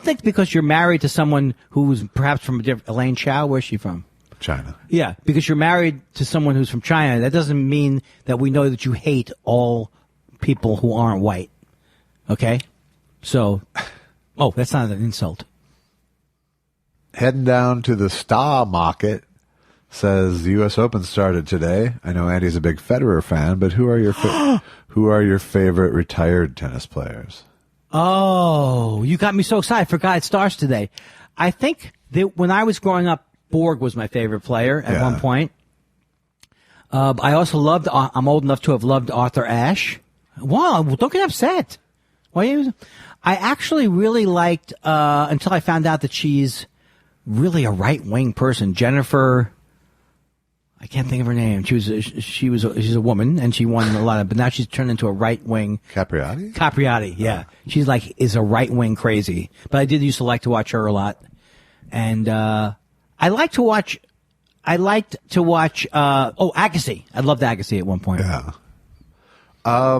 think because you're married to someone who's perhaps from a different... Elaine Chao, where's she from? China. Yeah, because you're married to someone who's from China, that doesn't mean that we know that you hate all people who aren't white. Okay? So, that's not an insult. Heading down to the Star Market. Says the U.S. Open started today. I know Andy's a big Federer fan, but who are your favorite retired tennis players? Oh, you got me so excited. I forgot it starts today. I think that when I was growing up, Borg was my favorite player at one point. I also I'm old enough to have loved Arthur Ashe. Wow, don't get upset. I actually really liked, until I found out that she's really a right-wing person. Jennifer, I can't think of her name. She's a woman, and she won a lot of, but now she's turned into a right-wing. Capriati, yeah. She's is a right-wing crazy. But I did used to like to watch her a lot. And, I liked to watch, Agassi. I loved Agassi at one point. Yeah. I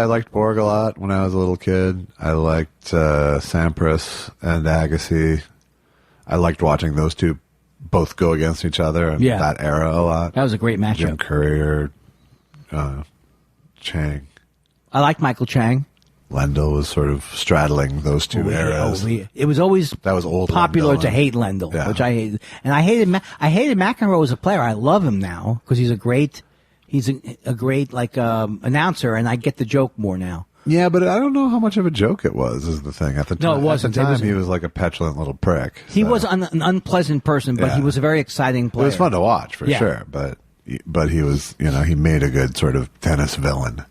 liked Borg a lot when I was a little kid. I liked, Sampras and Agassi. I liked watching those two both go against each other in that era a lot. That was a great matchup. Jim Courier, Chang. I liked Michael Chang. Lendl was sort of straddling those two eras. It was always that was old popular Lendl. To hate Lendl, which I hated. And I hated McEnroe as a player. I love him now because he's a great announcer, and I get the joke more now. Yeah, but I don't know how much of a joke it was, is the thing. At the time, no, it wasn't. At the time, he was like a petulant little prick. He was an unpleasant person, but he was a very exciting player. It was fun to watch, for sure, but he was, he made a good sort of tennis villain.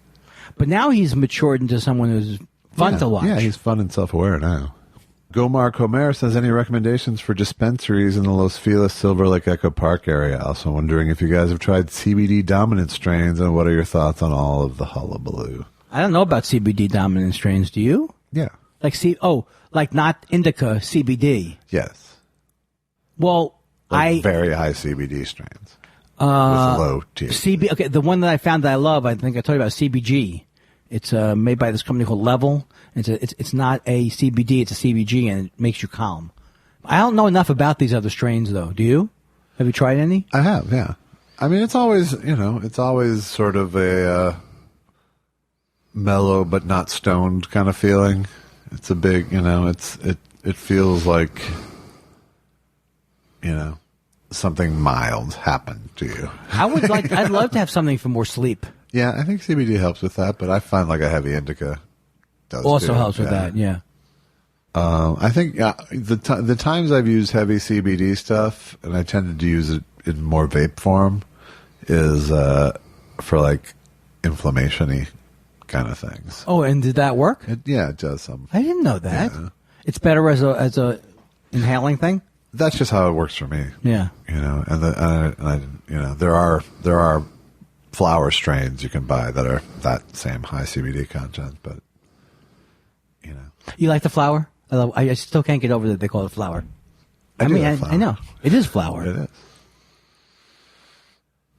But now he's matured into someone who's fun to watch. Yeah, he's fun and self-aware now. Gomar Comer says, any recommendations for dispensaries in the Los Feliz Silver Lake Echo Park area? Also wondering if you guys have tried CBD dominant strains, and what are your thoughts on all of the hullabaloo? I don't know about CBD dominant strains. Do you? Yeah. Like not indica, CBD. Yes. Well, very high CBD strains. With low THC. Okay, the one that I found that I love, I think I told you about CBG. It's made by this company called Level. It's not a CBD, it's a CBG, and it makes you calm. I don't know enough about these other strains, though. Do you? Have you tried any? I have, yeah. I mean, it's always sort of a mellow but not stoned kind of feeling. It's a big, it feels like, something mild happened to you. I'd love to have something for more sleep. Yeah, I think CBD helps with that, but I find like a heavy indica does also too. Helps with that, yeah. I think the times I've used heavy CBD stuff, and I tended to use it in more vape form, is for like inflammation-y kind of things. Oh, and did that work? It does some. I didn't know that. Yeah. It's better as a inhaling thing. That's just how it works for me. Yeah, there are flower strains you can buy that are that same high CBD content, but you like the flower? I still can't get over that they call it flower. I know it is flower. It is.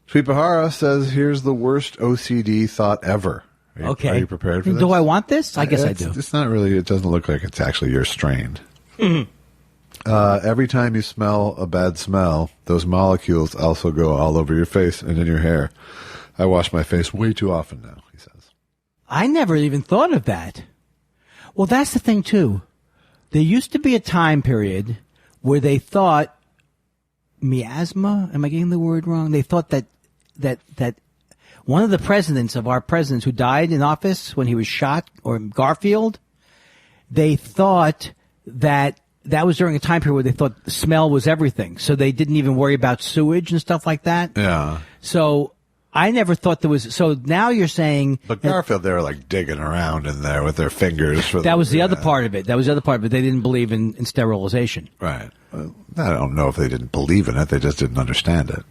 Sweet Bahara says, "Here's the worst OCD thought ever." Are you prepared for this? Do I want this? I guess I do. It's not really. It doesn't look like it's actually your strain. Every time you smell a bad smell, those molecules also go all over your face and in your hair. I wash my face way too often now, he says. I never even thought of that. Well, that's the thing, too. There used to be a time period where they thought miasma, am I getting the word wrong? They thought that one of the presidents who died in office when he was shot, or Garfield, they thought that was during a time period where they thought smell was everything. So they didn't even worry about sewage and stuff like that. Yeah. So I never thought there was. So now you're saying. But Garfield, they were like digging around in there with their fingers. That was the other part of it. They didn't believe in sterilization. Right. I don't know if they didn't believe in it. They just didn't understand it.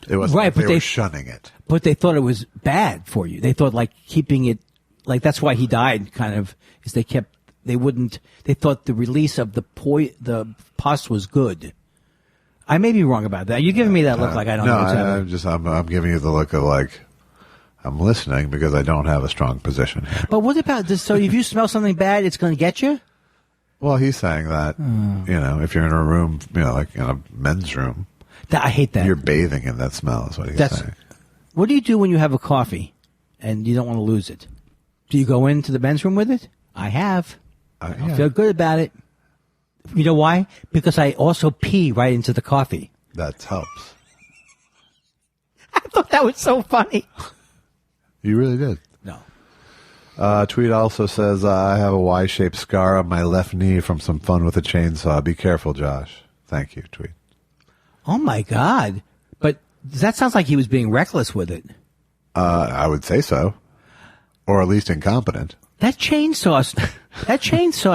It was right, but they were shunning it. But they thought it was bad for you. They thought like keeping it, like that's why he died. Kind of is they thought the release of the pus was good. I may be wrong about that. You're giving me that look like I don't know what's happening. I'm giving you the look of like, I'm listening because I don't have a strong position here. But what about this? So if you smell something bad, it's going to get you? Well, he's saying that, if you're in a room, like in a men's room. I hate that. You're bathing in that smell is what he's saying. What do you do when you have a coffee and you don't want to lose it? Do you go into the men's room with it? I have. I feel good about it. You know why? Because I also pee right into the coffee. That helps. I thought that was so funny. You really did. No. Tweet also says, I have a Y-shaped scar on my left knee from some fun with a chainsaw. Be careful, Josh. Thank you, Tweet. Oh, my God. But that sounds like he was being reckless with it. I would say so. Or at least incompetent. That chainsaw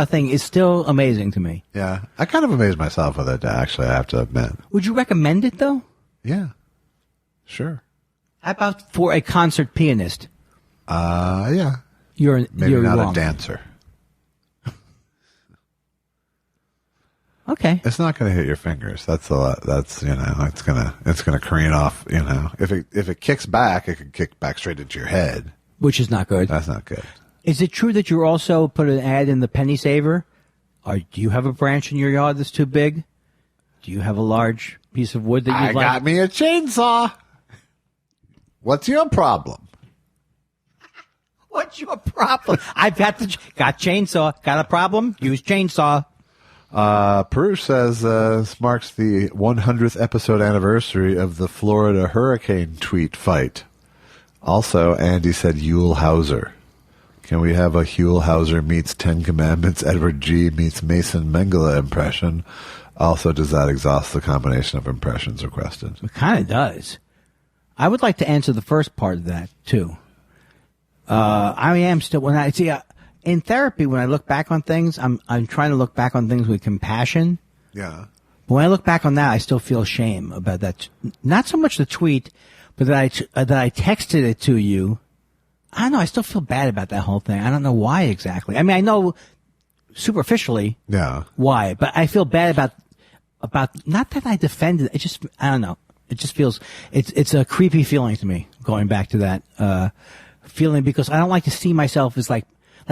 thing is still amazing to me. Yeah. I kind of amazed myself with it, actually, I have to admit. Would you recommend it, though? Yeah. Sure. How about for a concert pianist? Yeah. You're not wrong. a dancer. Okay. It's not going to hit your fingers. That's a lot. That's, it's going to careen off, If it kicks back, it could kick back straight into your head. Which is not good. That's not good. Is it true that you also put an ad in the Penny Saver? Or do you have a branch in your yard that's too big? Do you have a large piece of wood that you'd like? I got me a chainsaw. What's your problem? What's your problem? I've got chainsaw. Got a problem? Use chainsaw. Peru says this marks the 100th episode anniversary of the Florida hurricane tweet fight. Also, Andy said Yule Hauser. Can we have a Huell Hauser meets Ten Commandments, Edward G. meets Mason Mengele impression? Also, does that exhaust the combination of impressions requested? It kind of does. I would like to answer the first part of that, too. I am still, in therapy, when I look back on things, I'm trying to look back on things with compassion. Yeah. But when I look back on that, I still feel shame about that. Not so much the tweet, but that I texted it to you. I don't know. I still feel bad about that whole thing. I don't know why exactly. I mean, I know superficially why, but I feel bad about not that I defended it. It just, I don't know. It just feels, it's a creepy feeling to me going back to that, feeling, because I don't like to see myself as like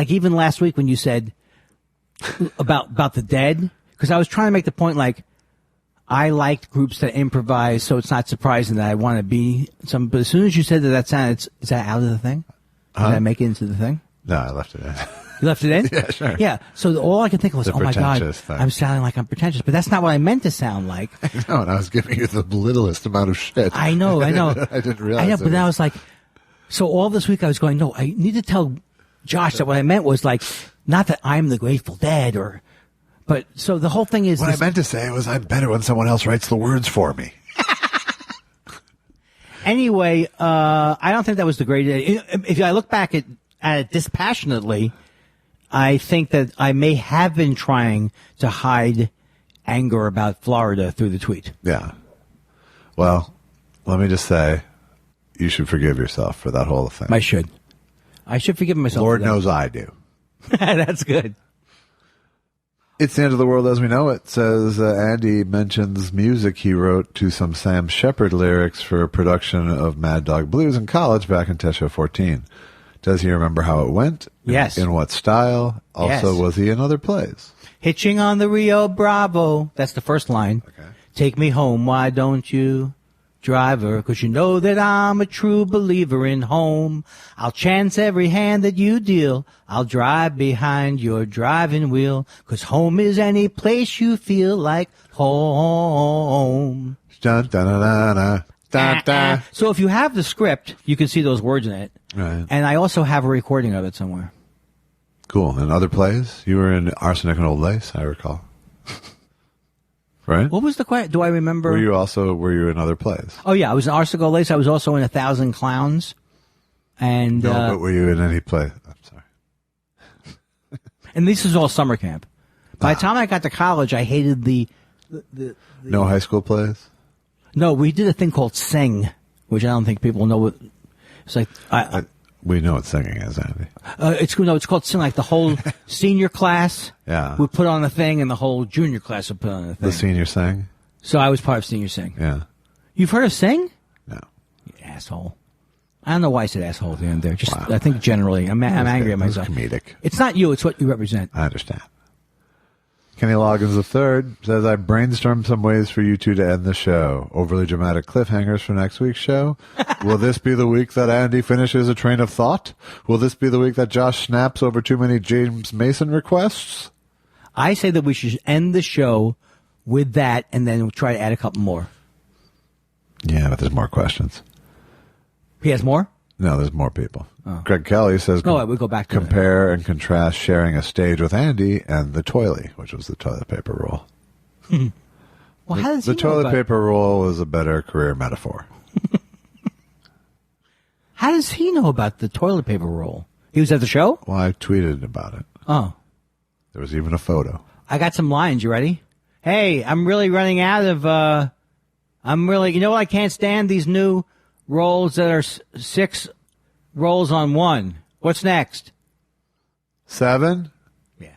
even last week when you said about the Dead, because I was trying to make the point like, I liked groups that improvise, so it's not surprising that I want to be some. But as soon as you said that sounded, is that out of the thing? Did I make it into the thing? No, I left it in. You left it in? Yeah, sure. Yeah. So all I could think of was, The oh my God, thing. I'm sounding like I'm pretentious. But that's not what I meant to sound like. I know, and I was giving you the littlest amount of shit. I know. I didn't realize. I know, but then I was like, so all this week I was going, no, I need to tell Josh that what I meant was like, not that I'm the Grateful Dead but so the whole thing is. What I meant to say was I'm better when someone else writes the words for me. Anyway, I don't think that was the greatest. If I look back at it dispassionately, I think that I may have been trying to hide anger about Florida through the tweet. Yeah. Well, let me just say, you should forgive yourself for that whole thing. I should forgive myself. Lord for that. knows I do. That's good. It's the end of the world as we know it, says Andy mentions music he wrote to some Sam Shepard lyrics for a production of Mad Dog Blues in college back in Tesho 14. Does he remember how it went? Yes. In what style? Also, Yes. Was he in other plays? Hitching on the Rio Bravo. That's the first line. Okay. Take me home, why don't you? Driver, 'cause you know that I'm a true believer in home. I'll chance every hand that you deal. I'll drive behind your driving wheel, 'cause home is any place you feel like home. Dun, dun, dun, dun, dun, dun, dun. So if you have the script, you can see those words in it. Right. And I also have a recording of it somewhere. Cool. And other plays? You were in Arsenic and Old Lace, I recall. Right? What was the question? Do I remember? Were you in other plays? Oh, yeah. I was in Arsicle Lace. I was also in 1,000 Clowns. And, No, but were you in any play? I'm sorry. and this is all summer camp. By the time I got to college, I hated the No high school plays? No, we did a thing called Sing, which I don't think people know what. It's like We know what singing is, Andy. it's called Sing. Like the whole senior class, Yeah. would put on a thing, and the whole junior class would put on a thing. The senior sang? So I was part of Senior Sing. Yeah. You've heard of Sing? No. You asshole. I don't know why I said asshole at the end there. Just Wow. I think generally, I'm angry at That was myself. comedic. It's not you; it's what you represent. I understand. Kenny Loggins III says, I brainstormed some ways for you two to end the show. Overly dramatic cliffhangers for next week's show. Will this be the week that Andy finishes a train of thought? Will this be the week that Josh snaps over too many James Mason requests? I say that we should end the show with that and then we'll try to add a couple more. Yeah, but there's more questions. He has more? No, there's more people. Oh. Greg Kelly says, no, we'll go back to compare and contrast sharing a stage with Andy and the toilet, which was the toilet paper roll. Well, how does the he know toilet about paper roll was a better career metaphor. How does he know about the toilet paper roll? He was at the show? Well, I tweeted about it. Oh. There was even a photo. I got some lines. You ready? Hey, I'm really running out of, you know what? I can't stand these new rolls that are 6 rolls on one. What's next? 7? Yeah.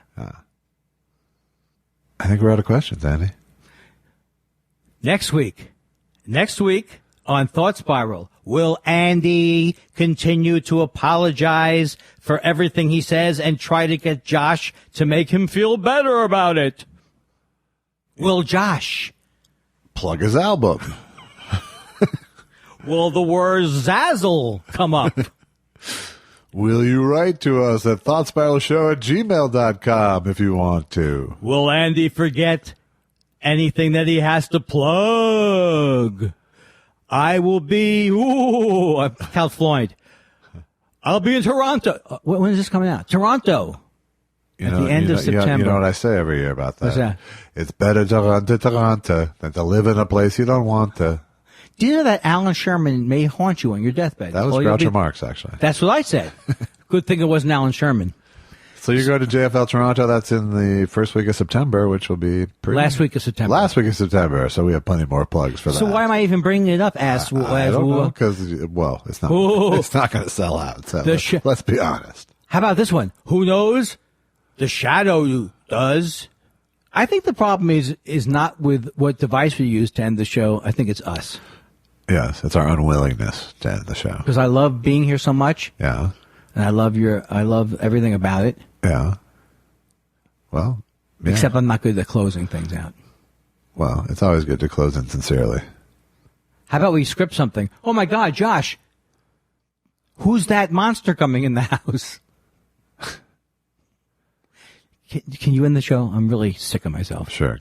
I think we're out of questions, Andy. Next week on Thought Spiral, will Andy continue to apologize for everything he says and try to get Josh to make him feel better about it? Will Josh plug his album? Will the word Zazzle come up? Will you write to us at thoughtspiralshow@gmail.com if you want to? Will Andy forget anything that he has to plug? I will be, Cal Floyd. I'll be in Toronto. When is this coming out? Toronto. At the end of September. You know what I say every year about that? What's that? It's better to run to Toronto than to live in a place you don't want to. Do you know that Alan Sherman may haunt you on your deathbed? That was Groucho Marx, actually. That's what I said. Good thing it wasn't Alan Sherman. So you go to JFL Toronto. That's in the first week of September, which will be last week of September. Last week of September. So we have plenty more plugs for that. So why am I even bringing it up? I don't know, because it's not. It's not going to sell out. So let's be honest. How about this one? Who knows? The Shadow does. I think the problem is not with what device we use to end the show. I think it's us. Yes, it's our unwillingness to end the show. Because I love being here so much. Yeah. And I love everything about it. Yeah. Well, yeah. Except I'm not good at closing things out. Well, it's always good to close in sincerely. How about we script something? Oh my God, Josh. Who's that monster coming in the house? Can you end the show? I'm really sick of myself. Sure. ...